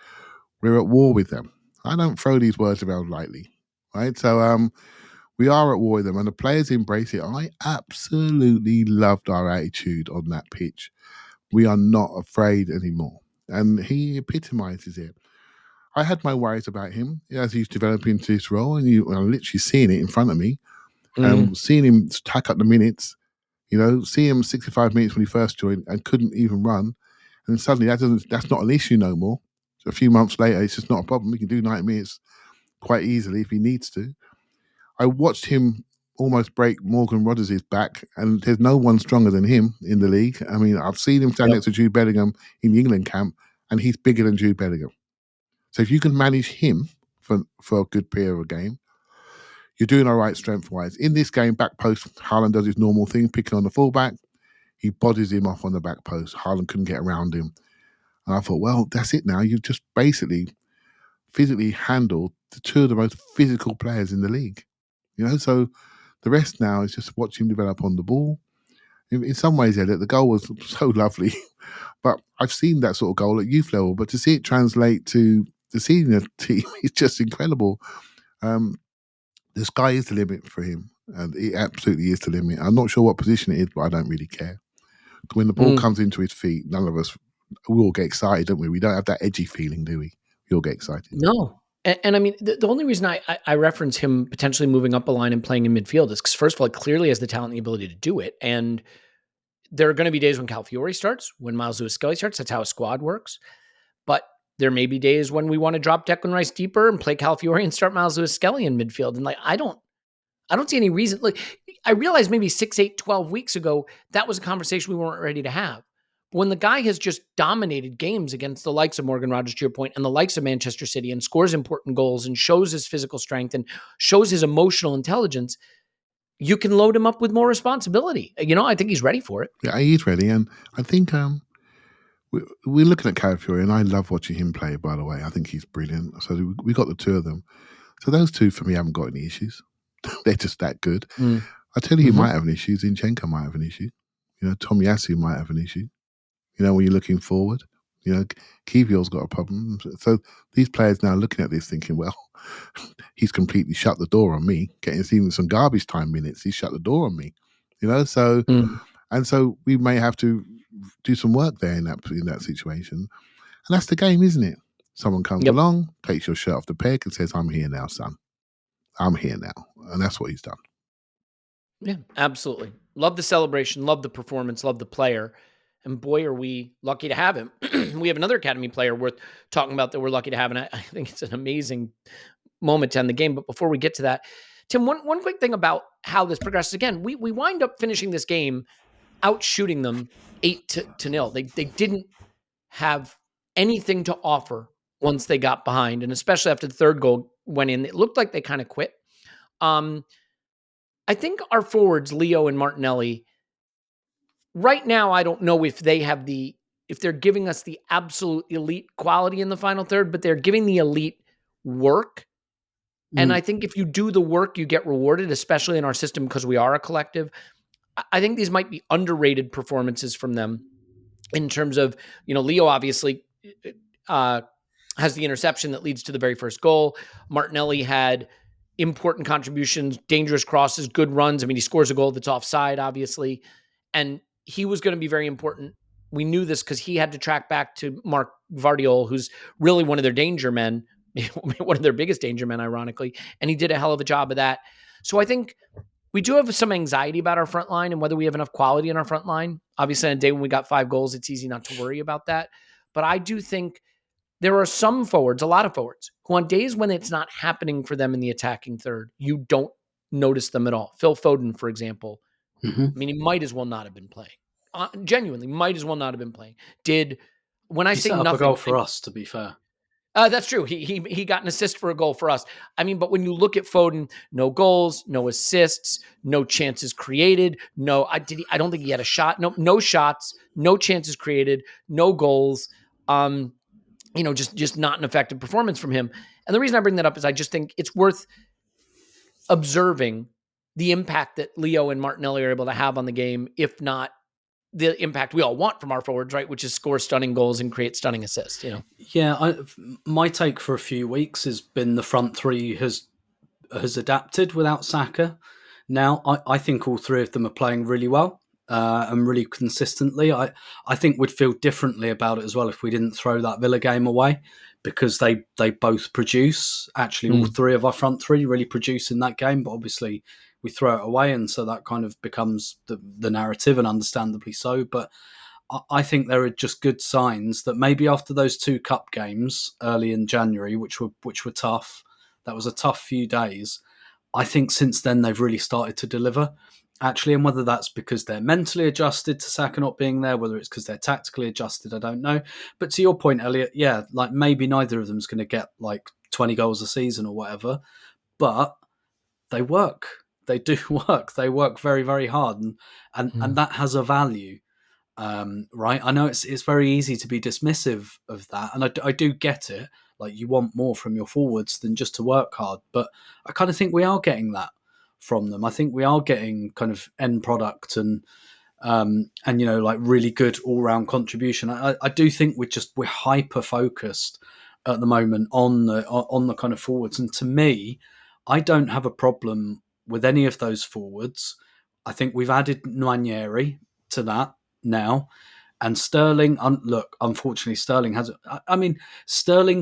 We're at war with them. I don't throw these words around lightly, right? So we are at war with them, and the players embrace it. I absolutely loved our attitude on that pitch. We are not afraid anymore. And he epitomizes it. I had my worries about him as he's developing into this role, and I'm literally seeing it in front of me, seeing him tack up the minutes. See him 65 minutes when he first joined and couldn't even run, and suddenly that's not an issue no more. So a few months later, it's just not a problem. He can do 90 minutes quite easily if he needs to. I watched him almost break Morgan Rodgers' back, and there's no one stronger than him in the league. I mean, I've seen him stand next to Jude Bellingham in the England camp, and he's bigger than Jude Bellingham. So if you can manage him for a good period of a game, you're doing all right strength-wise. In this game, back post, Haaland does his normal thing, picking on the fullback. He bodies him off on the back post. Haaland couldn't get around him. And I thought, well, that's it now. You've just basically physically handled the two of the most physical players in the league. So the rest now is just watch him develop on the ball. In some ways, Elliot, the goal was so lovely. But I've seen that sort of goal at youth level. But to see it translate to the senior team is just incredible. The sky is the limit for him. And it absolutely is the limit. I'm not sure what position it is, but I don't really care. When the ball comes into his feet, none of us, we all get excited, don't we? We don't have that edgy feeling, do we? We all get excited. No. And I mean, the only reason I reference him potentially moving up a line and playing in midfield is because, first of all, he clearly has the talent and the ability to do it. And there are going to be days when Calafiori starts, when Miles Lewis-Skelly starts. That's how a squad works. But there may be days when we want to drop Declan Rice deeper and play Calafiori and start Miles Lewis-Skelly in midfield. And I don't see any reason. I realized maybe 6, 8, 12 weeks ago, that was a conversation we weren't ready to have. But when the guy has just dominated games against the likes of Morgan Rodgers, to your point, and the likes of Manchester City, and scores important goals and shows his physical strength and shows his emotional intelligence, you can load him up with more responsibility. I think he's ready for it. Yeah, he's ready. And I think we're looking at Calafiori, and I love watching him play, by the way. I think he's brilliant. So we got the two of them. So those two, for me, haven't got any issues. They're just that good. I tell you, who might have an issue. Zinchenko might have an issue. Tomiyasu might have an issue. When you're looking forward, Kiwior's got a problem. So these players now looking at this thinking, well, he's completely shut the door on me. Getting even some garbage time minutes, he's shut the door on me. So and so we may have to do some work there in that situation. And that's the game, isn't it? Someone comes along, takes your shirt off the peg and says, I'm here now, son. I'm here now. And that's what he's done. Yeah, absolutely. Love the celebration, love the performance, love the player. And boy, are we lucky to have him. We have another Academy player worth talking about that we're lucky to have. And I think it's an amazing moment to end the game. But before we get to that, Tim, one quick thing about how this progresses. Again, we wind up finishing this game out shooting them 8-0. They didn't have anything to offer once they got behind. And especially after the third goal went in, it looked like they kind of quit. I think our forwards, Leo and Martinelli, right now, I don't know if they're giving us the absolute elite quality in the final third, but they're giving the elite work. And I think if you do the work, you get rewarded, especially in our system because we are a collective. I think these might be underrated performances from them in terms of, Leo obviously has the interception that leads to the very first goal. Martinelli had important contributions, dangerous crosses, good runs. I mean, he scores a goal that's offside, obviously. And he was going to be very important. We knew this because he had to track back to Mark Vardiol, who's really one of their danger men, one of their biggest danger men, ironically. And he did a hell of a job of that. So I think we do have some anxiety about our front line and whether we have enough quality in our front line. Obviously, on a day when we got 5 goals, it's easy not to worry about that. But I do think there are some forwards, a lot of forwards, who on days when it's not happening for them in the attacking third, you don't notice them at all. Phil Foden, for example. I mean, he might as well not have been playing. Genuinely, might as well not have been playing. When I say set up nothing, a goal for us, to be fair. That's true. He got an assist for a goal for us. I mean, but when you look at Foden, no goals, no assists, no chances created. I don't think he had a shot. No shots, no chances created, no goals. Just not an effective performance from him. And the reason I bring that up is I just think it's worth observing the impact that Leo and Martinelli are able to have on the game, if not the impact we all want from our forwards, right? Which is score stunning goals and create stunning assists, Yeah, my take for a few weeks has been the front three has adapted without Saka. Now, I think all three of them are playing really well and really consistently. I think we'd feel differently about it as well if we didn't throw that Villa game away, because they both produce. Actually, all three of our front three really produce in that game, but obviously we throw it away, and so that kind of becomes the narrative, and understandably so. But I think there are just good signs that maybe after those 2 cup games early in January, which were tough, that was a tough few days. I think since then they've really started to deliver, actually, and whether that's because they're mentally adjusted to Saka not being there, whether it's because they're tactically adjusted, I don't know. But to your point, Elliot, yeah, like maybe neither of them's going to get like 20 goals a season or whatever, but they work. They do work. They work very, very hard, and that has a value. Right, I know it's very easy to be dismissive of that, and I do get it. Like, you want more from your forwards than just to work hard, but I kind of think we are getting that from them. I think we are getting kind of end product and like really good all round contribution. I do think we're hyper focused at the moment on the kind of forwards, and to me, I don't have a problem with any of those forwards. I think we've added Nwaneri to that now, and Sterling. Look, unfortunately, Sterling's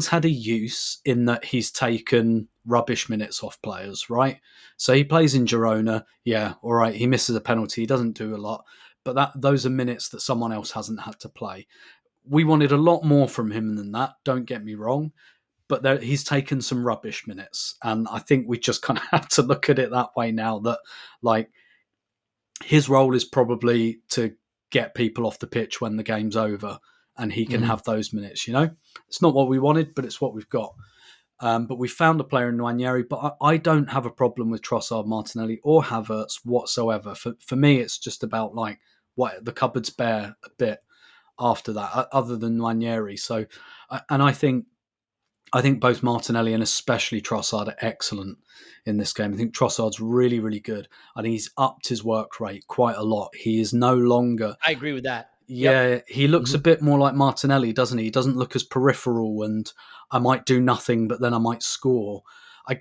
had a use in that he's taken rubbish minutes off players, right? So he plays in Girona, yeah, all right. He misses a penalty, he doesn't do a lot, but those are minutes that someone else hasn't had to play. We wanted a lot more from him than that. Don't get me wrong, but he's taken some rubbish minutes, and I think we just kind of have to look at it that way now. That like his role is probably to get people off the pitch when the game's over, and he can have those minutes. It's not what we wanted, but it's what we've got. But we found a player in Nwaneri, but I don't have a problem with Trossard, Martinelli, or Havertz whatsoever. For me, it's just about like what the cupboard's bare a bit after that, other than Nwaneri. So, and I think both Martinelli and especially Trossard are excellent in this game. I think Trossard's really, really good. I think he's upped his work rate quite a lot. He is no longer... I agree with that. Yeah, he looks a bit more like Martinelli, doesn't he? He doesn't look as peripheral and I might do nothing, but then I might score.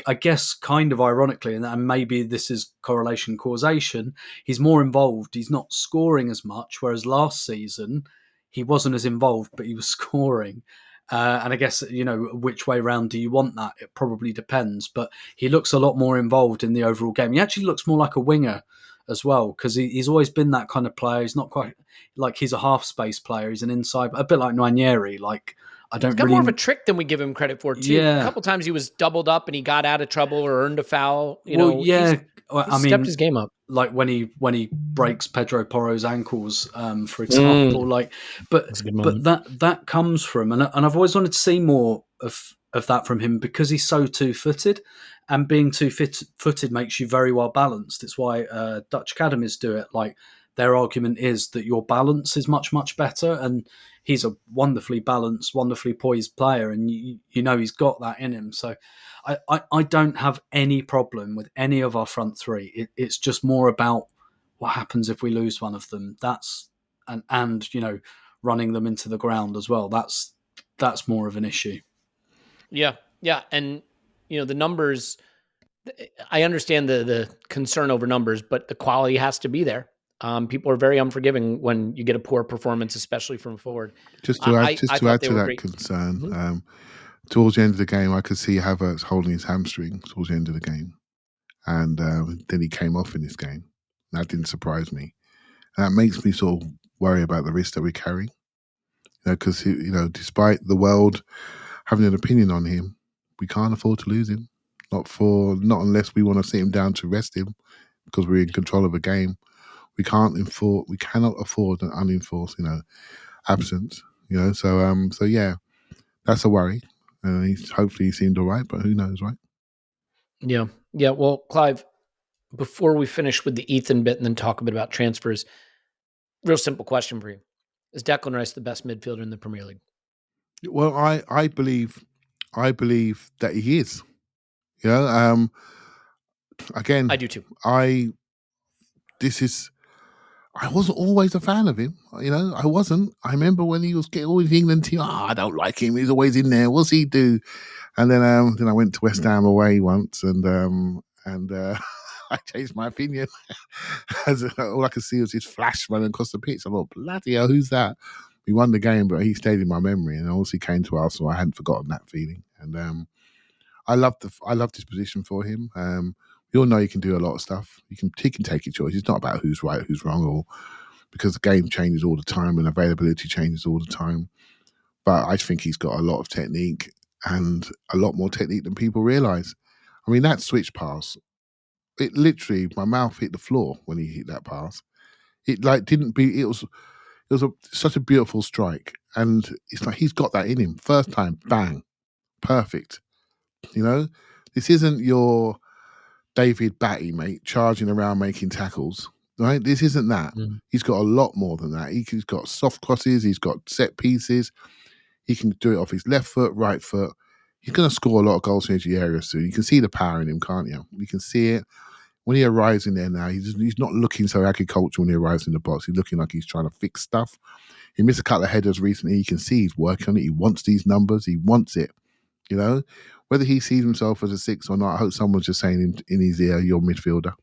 I guess kind of ironically, and maybe this is correlation causation, he's more involved. He's not scoring as much, whereas last season he wasn't as involved, but he was scoring. And I guess, which way round do you want that? It probably depends. But he looks a lot more involved in the overall game. He actually looks more like a winger as well, because he's always been that kind of player. He's not quite like he's a half space player. He's an inside, a bit like Nwaneri. Like, I don't He's got really... more of a trick than we give him credit for, too. Yeah. A couple times he was doubled up and he got out of trouble or earned a foul. He's stepped his game up. Like when he breaks Pedro Porro's ankles, for example. But that comes from, and I've always wanted to see more of that from him, because he's so two-footed, and being two-footed makes you very well balanced. It's why Dutch academies do it. Like, their argument is that your balance is much, much better, and he's a wonderfully balanced, wonderfully poised player, and he's got that in him. So I don't have any problem with any of our front three. It's just more about what happens if we lose one of them. That's and running them into the ground as well. That's more of an issue. Yeah, and the numbers. I understand the concern over numbers, but the quality has to be there. People are very unforgiving when you get a poor performance, especially from forward. Just to add to that concern, towards the end of the game, I could see Havertz holding his hamstring towards the end of the game, and then he came off in this game. That didn't surprise me. And that makes me sort of worry about the risk that we're carrying. Because despite the world having an opinion on him, we can't afford to lose him. Not unless we want to sit him down to rest him, because we're in control of a game. We cannot afford an unenforced, absence. So yeah, that's a worry. Hopefully he seemed all right, but who knows, right? Yeah. Well, Clive, before we finish with the Ethan bit and then talk a bit about transfers, real simple question for you: is Declan Rice the best midfielder in the Premier League? Well, I believe that he is. Again, I do too. I wasn't always a fan of him. I wasn't. I remember when he was getting all the England team. I don't like him. He's always in there. What's he do? And then I went to West Ham away once, and I changed my opinion. All I could see was his flash running across the pitch. I thought, bloody hell, who's that? We won the game, but he stayed in my memory. And once he came to Arsenal, I hadn't forgotten that feeling. And I loved his position for him. We all know he can do a lot of stuff. He can take his choice. It's not about who's right, who's wrong, or because the game changes all the time and availability changes all the time. But I think he's got a lot of technique and a lot more technique than people realise. I mean, that switch pass, it literally, my mouth hit the floor when he hit that pass. It was such a beautiful strike. And it's like he's got that in him. First time, bang, perfect. You know, this isn't your David Batty, mate, charging around making tackles. Right? This isn't that. He's got a lot more than that. He's got soft crosses. He's got set pieces. He can do it off his left foot, right foot. He's going to score a lot of goals in edgy areas soon. You can see the power in him, can't you? You can see it. When he arrives in there now, he's not looking so agricultural when he arrives in the box. He's looking like he's trying to fix stuff. He missed a couple of headers recently. You can see he's working on it. He wants these numbers. He wants it. You know? Whether he sees himself as a 6 or not, I hope someone's just saying in his ear, you're a midfielder.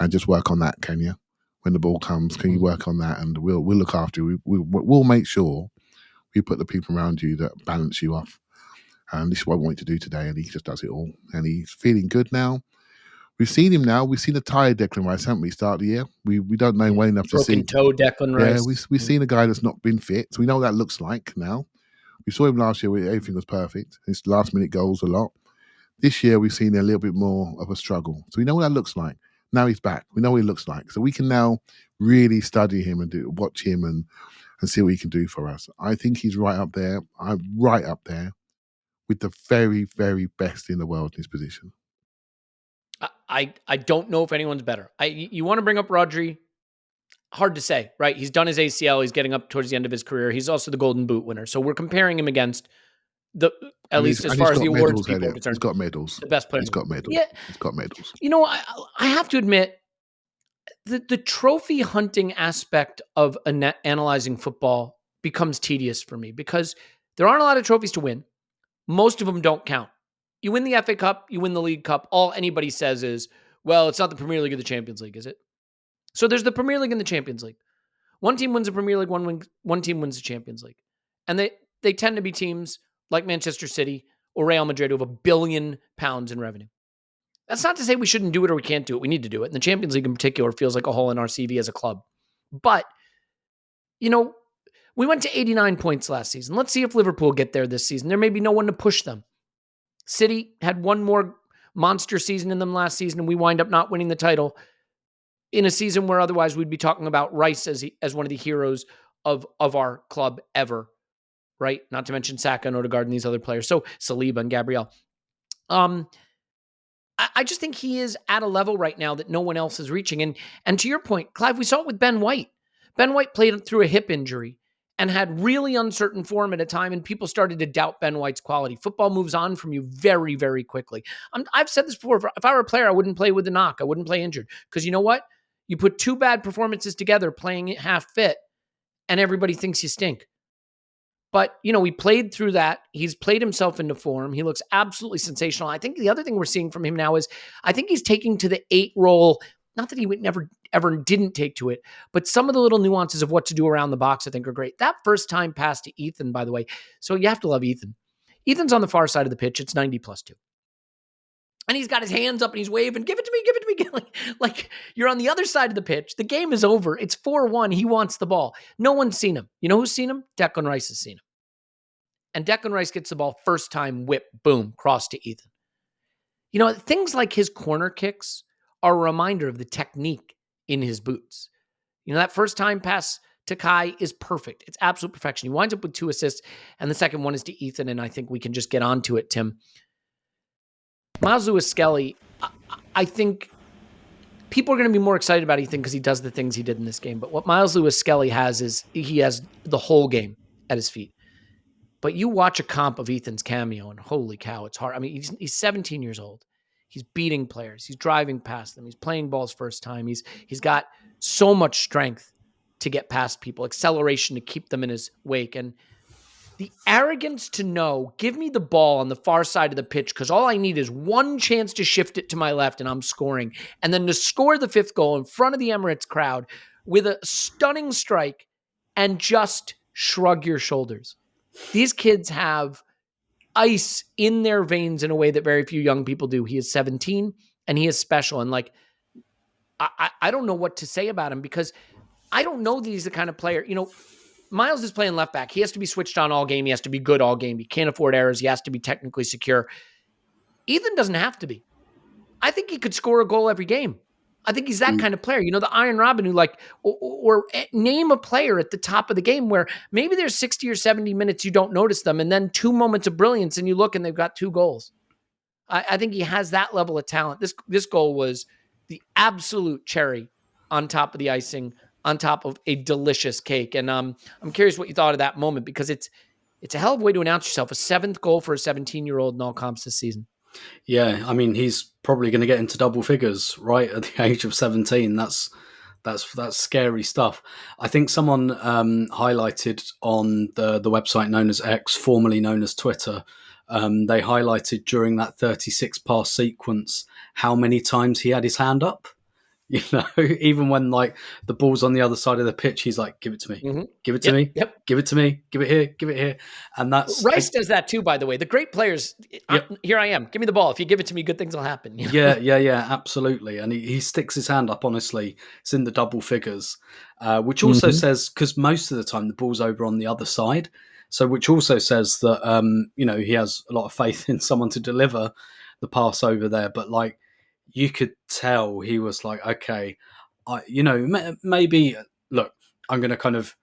And just work on that, can you? When the ball comes, can you work on that? And we'll look after you. We'll make sure we put the people around you that balance you off. And this is what I want to do today. And he just does it all. And he's feeling good now. We've seen him now. We've seen a tired Declan Rice, haven't we, start of the year? We don't know him well enough to see. Broken toe Declan Rice. Yeah, we've seen a guy that's not been fit. So we know what that looks like now. We saw him last year where everything was perfect. His last-minute goals a lot. This year, we've seen a little bit more of a struggle. So we know what that looks like. Now he's back. We know what he looks like. So we can now really study him and watch him and see what he can do for us. I think he's right up there. I'm right up there with the very, very best in the world in his position. I don't know if anyone's better. You want to bring up Rodri? Hard to say, right? He's done his ACL. He's getting up towards the end of his career. He's also the Golden Boot winner. So we're comparing him against at least as far as the awards people are concerned. He's got medals. The best player. He's got medals. Yeah. He's got medals. You know, I have to admit, the trophy hunting aspect of analyzing football becomes tedious for me because there aren't a lot of trophies to win. Most of them don't count. You win the FA Cup, you win the League Cup. All anybody says is, well, it's not the Premier League or the Champions League, is it? So there's the Premier League and the Champions League. One team wins the Premier League, one team wins the Champions League. And they tend to be teams like Manchester City or Real Madrid who have £1 billion in revenue. That's not to say we shouldn't do it or we can't do it. We need to do it. And the Champions League in particular feels like a hole in our CV as a club. But, you know, we went to 89 points last season. Let's see if Liverpool get there this season. There may be no one to push them. City had one more monster season in them last season, and we wind up not winning the title in a season where otherwise we'd be talking about Rice as one of the heroes of our club ever, right? Not to mention Saka and Odegaard and these other players. So Saliba and Gabriel. I just think he is at a level right now that no one else is reaching. And to your point, Clive, we saw it with Ben White. Ben White played through a hip injury and had really uncertain form at a time, and people started to doubt Ben White's quality. Football moves on from you very, very quickly. I've said this before. If I were a player, I wouldn't play with a knock. I wouldn't play injured. Because you know what? You put two bad performances together playing half fit, and everybody thinks you stink. But, you know, he played through that. He's played himself into form. He looks absolutely sensational. I think the other thing we're seeing from him now is I think he's taking to the 8 role. Not that he would never, ever didn't take to it, but some of the little nuances of what to do around the box I think are great. That first time pass to Ethan, by the way. So you have to love Ethan. Ethan's on the far side of the pitch. It's 90+2. And he's got his hands up and he's waving, give it to me, give it to me. Like you're on the other side of the pitch. The game is over. It's 4-1. He wants the ball. No one's seen him. You know who's seen him? Declan Rice has seen him. And Declan Rice gets the ball first time, whip, boom, cross to Ethan. You know, things like his corner kicks are a reminder of the technique in his boots. You know, that first time pass to Kai is perfect. It's absolute perfection. He winds up with 2 assists, and the second one is to Ethan, and I think we can just get on to it, Tim. Miles Lewis-Skelly, I think people are going to be more excited about Ethan because he does the things he did in this game. But what Miles Lewis-Skelly has is he has the whole game at his feet. But you watch a comp of Ethan's cameo, and holy cow, it's hard. I mean, he's 17 years old. He's beating players. He's driving past them. He's playing balls first time. He's got so much strength to get past people, acceleration to keep them in his wake, and the arrogance to know, give me the ball on the far side of the pitch because all I need is one chance to shift it to my left and I'm scoring. And then to score the 5th goal in front of the Emirates crowd with a stunning strike and just shrug your shoulders. These kids have ice in their veins in a way that very few young people do. He is 17 and he is special. And like, I don't know what to say about him because I don't know that he's the kind of player, Miles is playing left back. He has to be switched on all game. He has to be good all game. He can't afford errors. He has to be technically secure. Ethan doesn't have to be. I think he could score a goal every game. I think he's that kind of player. The Iron Robin who or name a player at the top of the game where maybe there's 60 or 70 minutes you don't notice them and then 2 moments of brilliance and you look and they've got 2 goals. I think he has that level of talent. This goal was the absolute cherry on top of the icing, on top of a delicious cake. And I'm curious what you thought of that moment because it's a hell of a way to announce yourself. A 7th goal for a 17-year-old in all comps this season. Yeah, I mean, he's probably going to get into double figures right at the age of 17. That's scary stuff. I think someone highlighted on the website known as X, formerly known as Twitter. They highlighted during that 36 pass sequence how many times he had his hand up. Even when the ball's on the other side of the pitch, he's like, "Give it to me, give it to me, give it to me, give it here," and that's Rice does that too. By the way, the great players, here I am, give me the ball. If you give it to me, good things will happen. Yeah, absolutely. And he sticks his hand up. Honestly, it's in the double figures, which also says because most of the time the ball's over on the other side, so which also says that he has a lot of faith in someone to deliver the pass over there, but you could tell he was like, okay, maybe, look, I'm going to kind of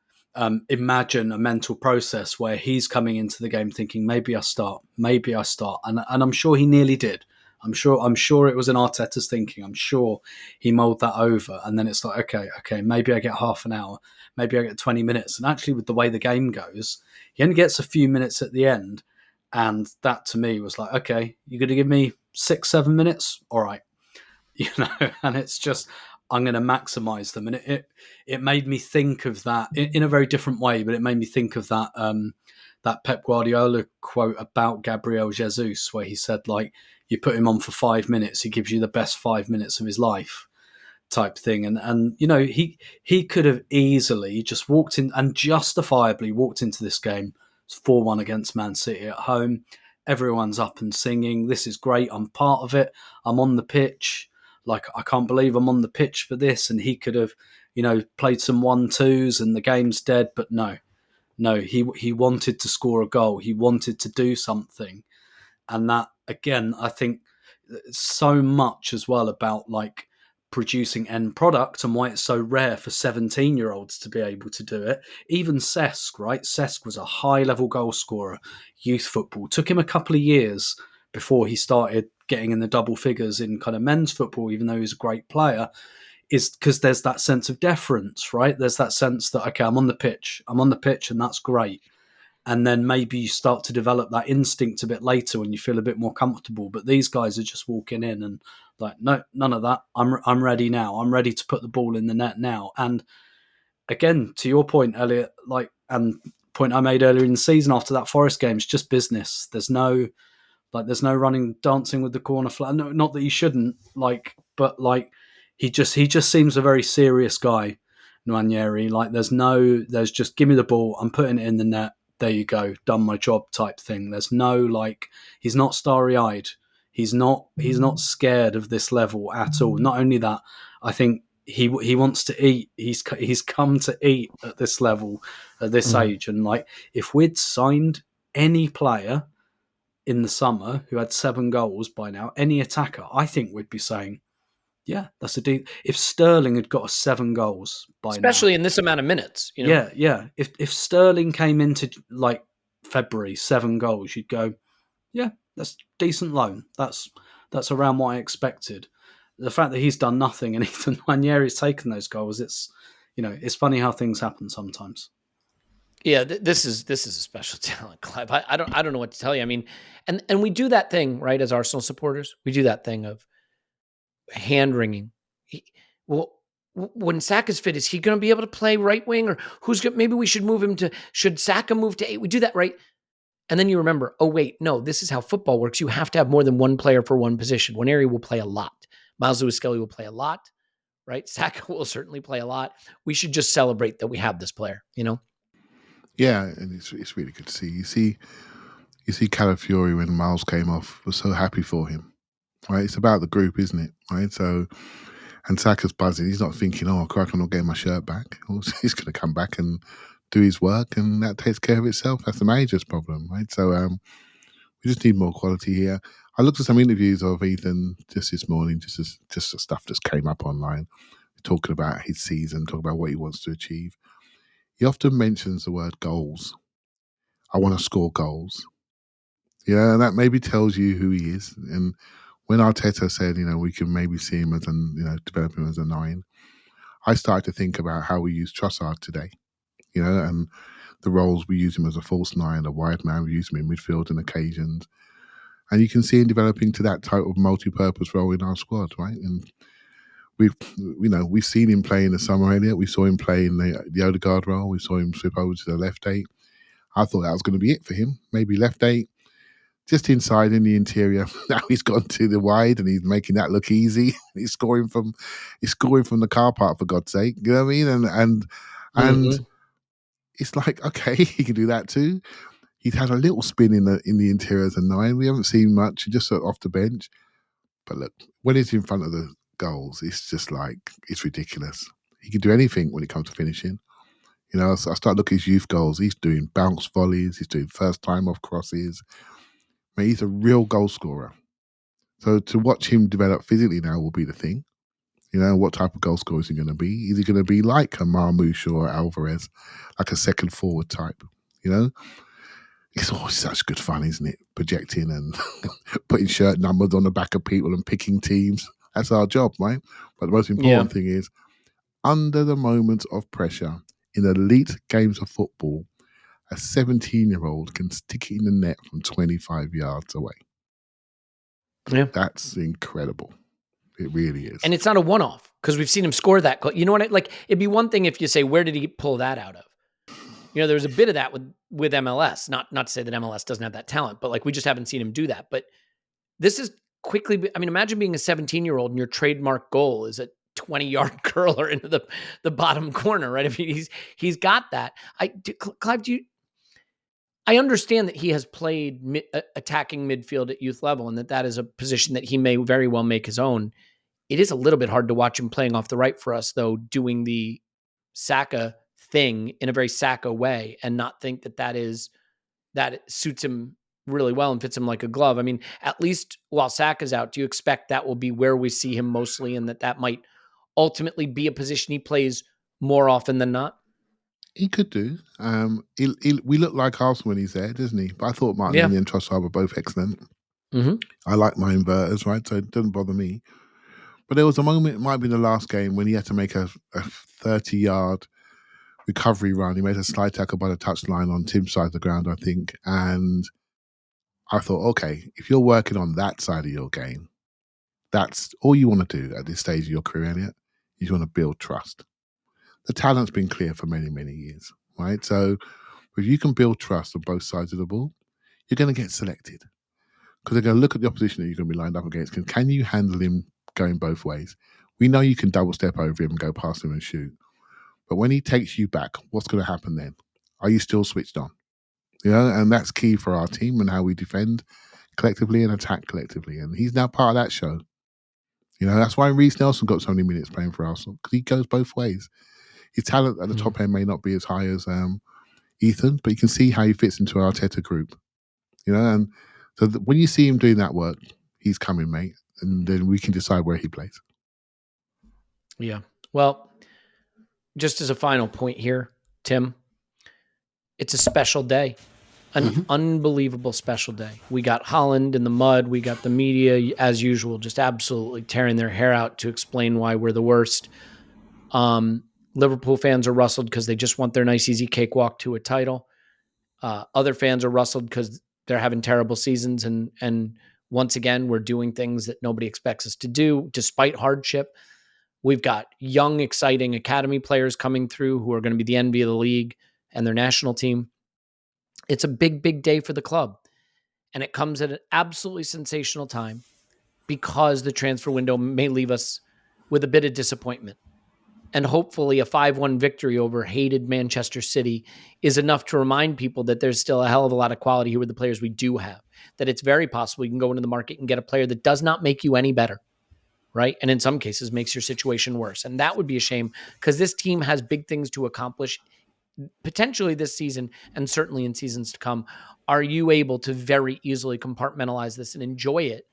imagine a mental process where he's coming into the game thinking, maybe I start. And I'm sure he nearly did. I'm sure it was in Arteta's thinking. I'm sure he mulled that over. And then it's like, okay, maybe I get half an hour. Maybe I get 20 minutes. And actually with the way the game goes, he only gets a few minutes at the end. And that to me was like, okay, you're going to give me 6-7 minutes? All right. And it's just, I'm going to maximize them. And it made me think of that in a very different way, but it made me think of that Pep Guardiola quote about Gabriel Jesus, where he said, you put him on for 5 minutes, he gives you the best 5 minutes of his life type thing. And he could have easily just walked in and justifiably walked into this game 4-1 against Man City at home. Everyone's up and singing. This is great. I'm part of it. I'm on the pitch. I can't believe I'm on the pitch for this. And he could have, played some 1-2s and the game's dead. But no, he wanted to score a goal. He wanted to do something. And that, again, I think so much as well about producing end product and why it's so rare for 17-year-olds to be able to do it. Even Cesc, right? Cesc was a high-level goal scorer, youth football. Took him a couple of years before he started getting in the double figures in kind of men's football, even though he's a great player, is because there's that sense of deference, right? There's that sense that, okay, I'm on the pitch and that's great. And then maybe you start to develop that instinct a bit later when you feel a bit more comfortable. But these guys are just walking in and no, none of that. I'm ready now. I'm ready to put the ball in the net now. And again, to your point, Elliot, and point I made earlier in the season after that Forest game, it's just business. There's no running, dancing with the corner flag. No, not that he shouldn't, but he just seems a very serious guy, Nwaneri. There's just give me the ball. I'm putting it in the net. There you go, done my job type thing. There's no he's not starry-eyed. He's not scared of this level at all. Not only that, I think he wants to eat. He's come to eat at this level, at this age. And if we'd signed any player in the summer who had 7 goals by now, any attacker, I think we'd be saying, yeah, that's a deal. If Sterling had got 7 goals by especially now, in this amount of minutes, Yeah. If Sterling came into February 7 goals, you'd go, yeah, that's decent loan. That's around what I expected. The fact that he's done nothing and Ethan Nwaneri's taken those goals, it's funny how things happen sometimes. Yeah, this is a special talent, Clive. I don't know what to tell you. I mean, and we do that thing, right? As Arsenal supporters, we do that thing of hand wringing. When Saka's fit, is he going to be able to play right wing, or maybe we should move him to? Should Saka move to 8? We do that, right? And then you remember, oh wait, no, this is how football works. You have to have more than one player for one position. Nwaneri will play a lot. Miles Lewis-Skelly will play a lot, right? Saka will certainly play a lot. We should just celebrate that we have this player, Yeah, and it's really good to see. You see Calafiori when Miles came off, was so happy for him. Right? It's about the group, isn't it? Right? So, and Saka's buzzing. He's not thinking, oh, crap, I'm not getting my shirt back. He's going to come back and do his work, and that takes care of itself. That's the manager's problem, right? So we just need more quality here. I looked at some interviews of Ethan just this morning, just the stuff that came up online, talking about his season, talking about what he wants to achieve. He often mentions the word goals. I want to score goals. Yeah, and that maybe tells you who he is. And when Arteta said, we can maybe see him as develop him as a 9, I started to think about how we use Trossard today, and the roles we use him as a false 9, a wide man, we use him in midfield on occasions. And you can see him developing to that type of multi-purpose role in our squad, right? And we've seen him play in the summer, Elliot. We saw him play in the Odegaard role. We saw him slip over to the left 8. I thought that was going to be it for him. Maybe left 8, just inside in the interior. Now he's gone to the wide and he's making that look easy. He's scoring from the car park, for God's sake. You know what I mean? And it's like, okay, he can do that too. He's had a little spin in the interior as a 9. We haven't seen much, just off the bench. But look, when he's in front of the goals, it's just like, it's ridiculous. He can do anything when it comes to finishing. So I start looking at his youth goals. He's doing bounce volleys. He's doing first time off crosses. Mate, he's a real goal scorer. So to watch him develop physically now will be the thing. What type of goal scorer is he going to be? Is he going to be like a Marmoush or Alvarez, like a second forward type? It's always such good fun, isn't it? Projecting and putting shirt numbers on the back of people and picking teams. That's our job, right? But the most important thing is, under the moments of pressure in elite games of football, a 17-year-old can stick it in the net from 25 yards away. Yeah. That's incredible. It really is. And it's not a one-off, because we've seen him score that. You know what? It'd be one thing if you say, where did he pull that out of? There's a bit of that with MLS. Not to say that MLS doesn't have that talent, but we just haven't seen him do that. But this is quickly. I mean, imagine being a 17-year-old and your trademark goal is a 20-yard curler into the bottom corner, right? I mean, he's got that. Clive, I understand that he has played attacking midfield at youth level, and that is a position that he may very well make his own. It is a little bit hard to watch him playing off the right for us, though, doing the Saka thing in a very Saka way, and not think that suits him really well and fits him like a glove. I mean, at least while Saka's out, do you expect that will be where we see him mostly, and that might ultimately be a position he plays more often than not? He could do. We look like Arsenal when he's there, doesn't he? But I thought Martinelli and Trossard were both excellent. Mm-hmm. I like my inverters, right? So it doesn't bother me. But there was a moment, it might be the last game, when he had to make a 30-yard recovery run. He made a slide tackle by the touchline on Tim's side of the ground, I think. And I thought, okay, if you're working on that side of your game, that's all you want to do at this stage of your career, Elliot. You want to build trust. The talent's been clear for many, many years, right? So if you can build trust on both sides of the ball, you're going to get selected. Because they're going to look at the opposition that you're going to be lined up against. Can you handle him going both ways? We know you can double step over him and go past him and shoot. But when he takes you back, what's going to happen then? Are you still switched on? And that's key for our team and how we defend collectively and attack collectively. And he's now part of that show. That's why Reece Nelson got so many minutes playing for Arsenal, because he goes both ways. His talent at the top end may not be as high as Ethan, but you can see how he fits into our Arteta group. And so when you see him doing that work, he's coming, mate. And then we can decide where he plays. Yeah. Well, just as a final point here, Tim, it's a special day, an unbelievable special day. We got Holland in the mud. We got the media, as usual, just absolutely tearing their hair out to explain why we're the worst. Liverpool fans are rustled because they just want their nice, easy cakewalk to a title. Other fans are rustled because they're having terrible seasons. And once again, we're doing things that nobody expects us to do, despite hardship. We've got young, exciting academy players coming through who are going to be the envy of the league and their national team. It's a big, big day for the club. And it comes at an absolutely sensational time because the transfer window may leave us with a bit of disappointment. and hopefully a 5-1 victory over hated Manchester City is enough to remind people that there's still a hell of a lot of quality here with the players we do have, that it's very possible you can go into the market and get a player that does not make you any better, right? And in some cases makes your situation worse. And that would be a shame because this team has big things to accomplish potentially this season and certainly in seasons to come. Are you able to very easily compartmentalize this and enjoy it,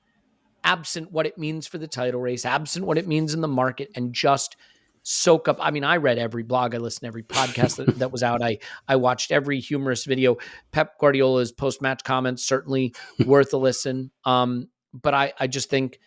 absent what it means for the title race, absent what it means in the market, and just soak up? I mean, I read every blog, I listened to every podcast that was out. I watched every humorous video. Pep Guardiola's post-match comments, certainly worth a listen. But I just think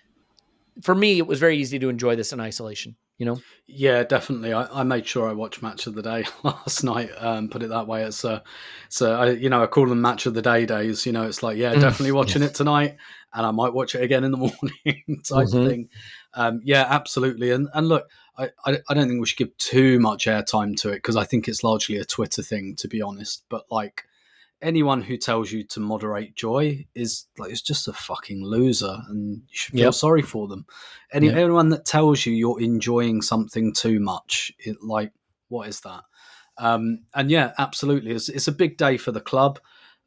for me, it was very easy to enjoy this in isolation, you know? Yeah, definitely. I made sure I watched Match of the Day last night. Put it that way. I call them Match of the Day days. It's like, definitely watching it tonight, and I might watch it again in the morning type thing. Absolutely. And look, I don't think we should give too much airtime to it because I think it's largely a Twitter thing, to be honest. But like, anyone who tells you to moderate joy is like, it's just a fucking loser, and you should feel sorry for them. Anyone that tells you you're enjoying something too much, what is that? Absolutely, it's a big day for the club.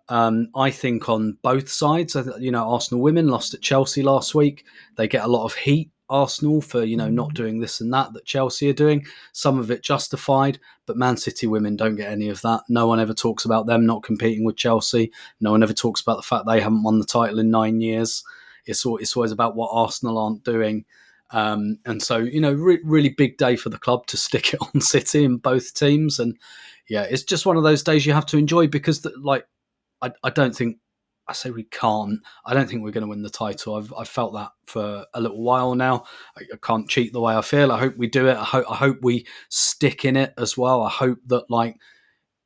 I think on both sides. Arsenal women lost at Chelsea last week. They get a lot of heat, Arsenal, for not doing this and that Chelsea are doing. Some of it justified, but Man City women don't get any of that. No one ever talks about them not competing with Chelsea. No one ever talks about the fact they haven't won the title in 9 years. It's always about what Arsenal aren't doing. Really big day for the club to stick it on City in both teams. And it's just one of those days you have to enjoy because I don't think, I say we can't. I don't think we're going to win the title. I've felt that for a little while now. I can't cheat the way I feel. I hope we do it. I hope we stick in it as well. I hope that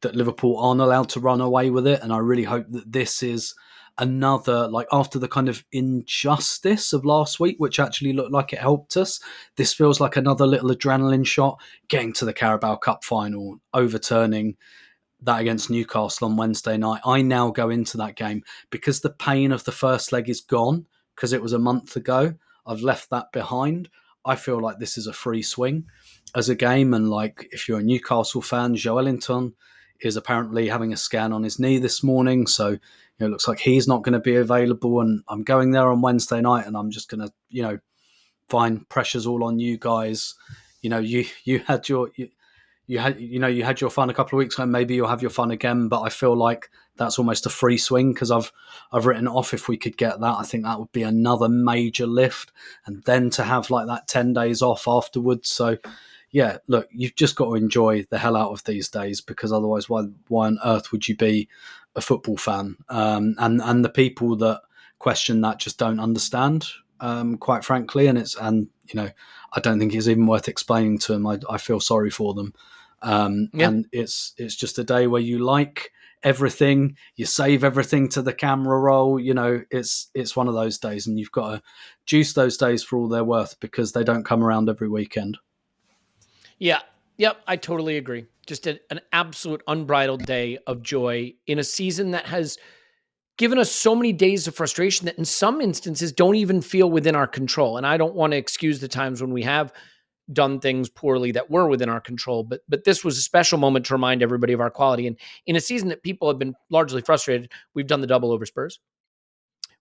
that Liverpool aren't allowed to run away with it. And I really hope that this is another, after the kind of injustice of last week, which actually looked like it helped us, this feels like another little adrenaline shot, getting to the Carabao Cup final, overturning that against Newcastle on Wednesday night. I now go into that game because the pain of the first leg is gone because it was a month ago. I've left that behind. I feel like this is a free swing as a game. And if you're a Newcastle fan, Joelinton is apparently having a scan on his knee this morning. So, it looks like he's not going to be available. And I'm going there on Wednesday night and I'm just going to, find pressure's all on you guys. You had your... You had your fun a couple of weeks ago. Maybe you'll have your fun again, but I feel like that's almost a free swing because I've written it off. If we could get that, I think that would be another major lift, and then to have that 10 days off afterwards. So, look, you've just got to enjoy the hell out of these days because otherwise, why on earth would you be a football fan? And the people that question that just don't understand, quite frankly. And I don't think it's even worth explaining to them. I feel sorry for them. And it's just a day where you like everything, you save everything to the camera roll. It's one of those days, and you've got to juice those days for all they're worth because they don't come around every weekend. I totally agree. Just an absolute unbridled day of joy in a season that has given us so many days of frustration that in some instances don't even feel within our control. And I don't want to excuse the times when we have done things poorly that were within our control, but this was a special moment to remind everybody of our quality. And in a season that people have been largely frustrated, we've done the double over Spurs.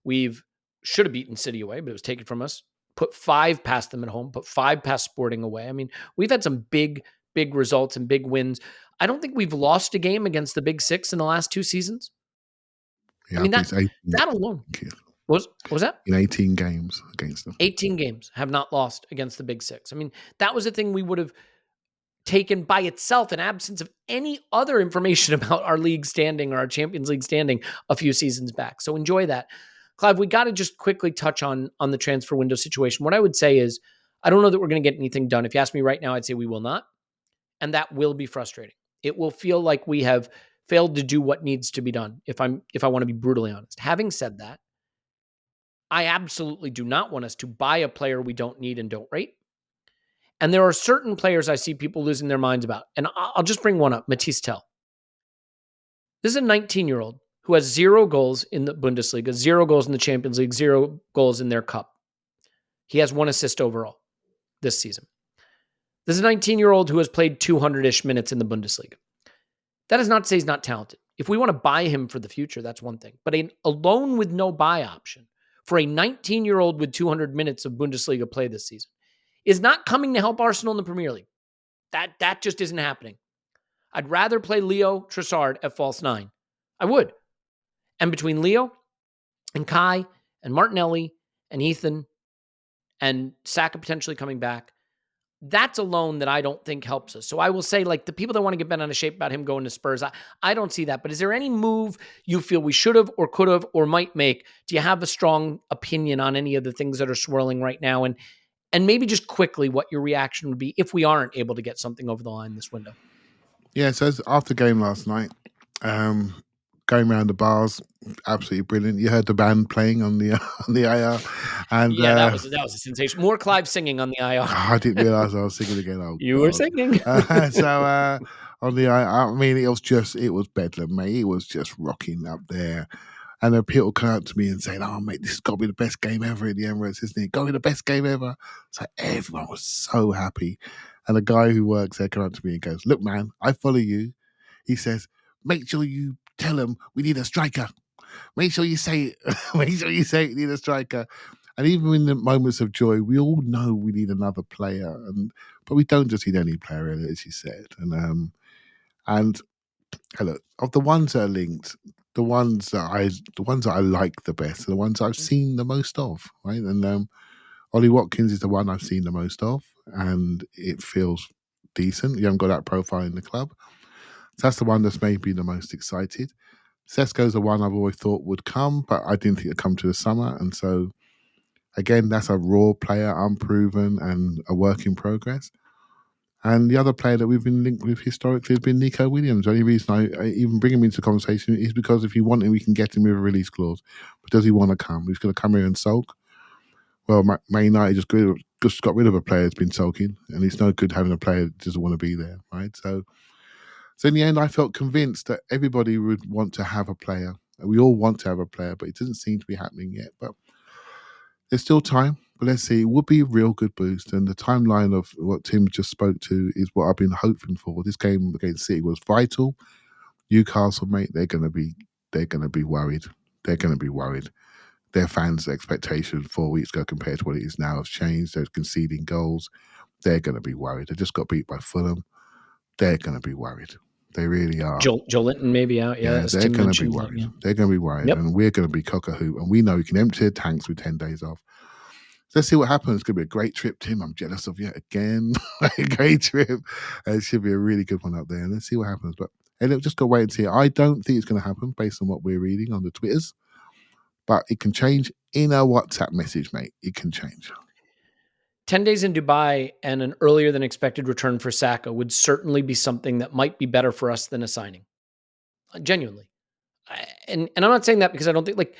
We've should have beaten City away, but it was taken from us. Put 5 past them at home, put 5 past Sporting away. I mean, we've had some big results and big wins. I don't think we've lost a game against the Big Six in the last 2 seasons. Yeah, I mean, that alone. What was that? In 18 games against them. 18 games have not lost against the Big Six. I mean, that was a thing we would have taken by itself in absence of any other information about our league standing or our Champions League standing a few seasons back. So enjoy that. Clive, we got to just quickly touch on the transfer window situation. What I would say is, I don't know that we're going to get anything done. If you ask me right now, I'd say we will not. And that will be frustrating. It will feel like we have failed to do what needs to be done, if I want to be brutally honest. Having said that, I absolutely do not want us to buy a player we don't need and don't rate. And there are certain players I see people losing their minds about. And I'll just bring one up, Matisse Tell. This is a 19-year-old who has 0 goals in the Bundesliga, 0 goals in the Champions League, 0 goals in their cup. He has 1 assist overall this season. There's a 19-year-old who has played 200-ish minutes in the Bundesliga. That is not to say he's not talented. If we want to buy him for the future, that's one thing. But a loan with no buy option for a 19-year-old with 200 minutes of Bundesliga play this season is not coming to help Arsenal in the Premier League. That just isn't happening. I'd rather play Leo Trossard at false 9. I would. And between Leo and Kai and Martinelli and Ethan and Saka potentially coming back, that's a loan that I don't think helps us. So I will say, like, the people that want to get bent out of shape about him going to Spurs, I don't see that. But is there any move you feel we should have or could have or might make? Do you have a strong opinion on any of the things that are swirling right now? And maybe just quickly what your reaction would be if we aren't able to get something over the line this window. Yeah, so after the game last night, going around the bars, absolutely brilliant. You heard the band playing on the IR, and yeah, that was a sensation. More Clive singing on the IR. I didn't realize I was singing again. Oh, you were singing. So on the IR, I mean, it was bedlam, mate. It was just rocking up there. And then people come out to me and saying, "Oh, mate, this has got to be the best game ever in the Emirates, isn't it? Got to be the best game ever." So everyone was so happy. And the guy who works there came out to me and goes, "Look, man, I follow you." He says, "Make sure you tell them we need a striker. Make sure you say we need a striker." And even in the moments of joy, we all know we need another player, but we don't just need any player, as you said. And look, of the ones that are linked, the ones that I like the best are the ones I've seen the most of, right? And Ollie Watkins is the one I've seen the most of, and it feels decent. You haven't got that profile in the club. So that's the one that's made me the most excited. Sesko's the one I've always thought would come, but I didn't think it'd come to the summer. And so, again, that's a raw player, unproven, and a work in progress. And the other player that we've been linked with historically has been Nico Williams. The only reason I even bring him into the conversation is because if you want him, we can get him with a release clause. But does he want to come? He's going to come here and sulk. Well, Man United just got rid of a player that's been sulking, and it's no good having a player that doesn't want to be there, right? So in the end, I felt convinced that everybody would want to have a player. We all want to have a player, but it doesn't seem to be happening yet. But there's still time. But let's see. It would be a real good boost. And the timeline of what Tim just spoke to is what I've been hoping for. This game against City was vital. Newcastle, mate, they're going to be worried. They're going to be worried. Their fans' expectation 4 weeks ago compared to what it is now has changed. They're conceding goals. They're going to be worried. They just got beat by Fulham. They're going to be worried. They really are. Joe Linton may be out. Yeah, they're going to be worried. They're going to be worried. Yep. And we're going to be cock-a-hoop. And we know we can empty the tanks with 10 days off. So let's see what happens. It's going to be a great trip, Tim. I'm jealous of you again. A great trip. It should be a really good one up there. And let's see what happens. But Elliot, just go wait and see. I don't think it's going to happen based on what we're reading on the Twitters. But it can change in a WhatsApp message, mate. It can change. 10 days in Dubai and an earlier than expected return for Saka would certainly be something that might be better for us than a signing. Genuinely. And I'm not saying that because I don't think,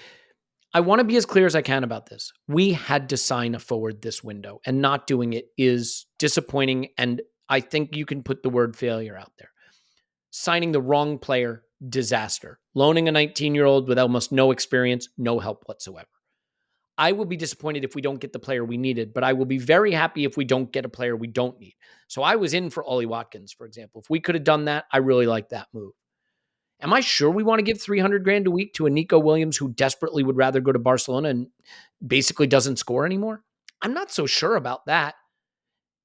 I want to be as clear as I can about this. We had to sign a forward this window, and not doing it is disappointing. And I think you can put the word failure out there. Signing the wrong player, disaster. Loaning a 19-year-old with almost no experience, no help whatsoever. I will be disappointed if we don't get the player we needed, but I will be very happy if we don't get a player we don't need. So I was in for Ollie Watkins, for example. If we could have done that, I really like that move. Am I sure we want to give $300,000 a week to a Nico Williams who desperately would rather go to Barcelona and basically doesn't score anymore? I'm not so sure about that.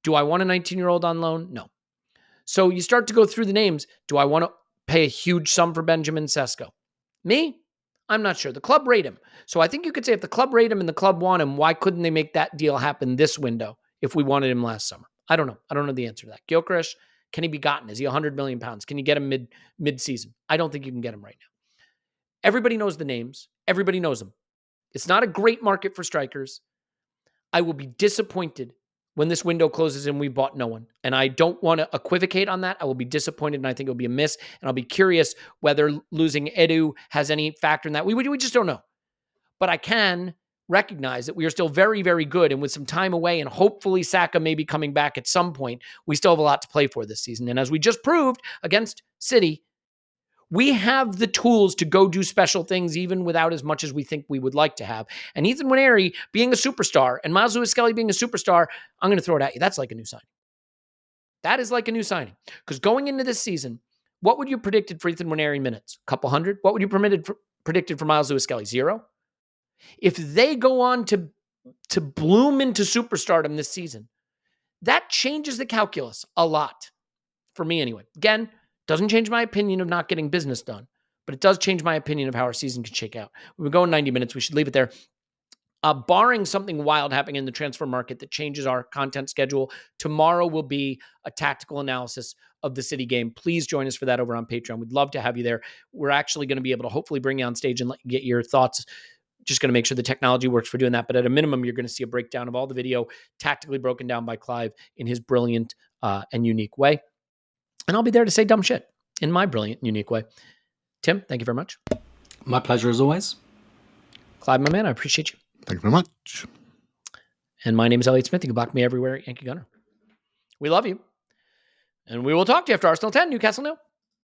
Do I want a 19-year-old on loan? No. So you start to go through the names. Do I want to pay a huge sum for Benjamin Sesko? Me? I'm not sure. The club rate him. So I think you could say if the club rate him and the club want him, why couldn't they make that deal happen this window if we wanted him last summer? I don't know. I don't know the answer to that. Gyökeres, can he be gotten? Is he 100 million pounds? Can you get him mid-season? I don't think you can get him right now. Everybody knows the names. Everybody knows them. It's not a great market for strikers. I will be disappointed when this window closes and we bought no one. And I don't want to equivocate on that. I will be disappointed, and I think it'll be a miss. And I'll be curious whether losing Edu has any factor in that. We just don't know. But I can recognize that we are still very, very good. And with some time away and hopefully Saka may be coming back at some point, we still have a lot to play for this season. And as we just proved against City, we have the tools to go do special things even without as much as we think we would like to have. And Ethan Nwaneri being a superstar and Lewis-Skelly being a superstar, I'm going to throw it at you. That's like a new signing. That is like a new signing. Because going into this season, what would you predicted for Ethan Nwaneri minutes? A couple hundred? What would you predicted for Miles Lewis-Skelly? 0? If they go on to bloom into superstardom this season, that changes the calculus a lot. For me anyway. Again, doesn't change my opinion of not getting business done, but it does change my opinion of how our season can shake out. We've been going 90 minutes. We should leave it there. Barring something wild happening in the transfer market that changes our content schedule, tomorrow will be a tactical analysis of the City game. Please join us for that over on Patreon. We'd love to have you there. We're actually going to be able to hopefully bring you on stage and let you get your thoughts. Just going to make sure the technology works for doing that. But at a minimum, you're going to see a breakdown of all the video tactically broken down by Clive in his brilliant and unique way. And I'll be there to say dumb shit in my brilliant and unique way. Tim, thank you very much. My pleasure as always. Clive, my man, I appreciate you. Thank you very much. And my name is Elliot Smith. You can block me everywhere at Yankee Gunner. We love you. And we will talk to you after Arsenal 10, Newcastle 0.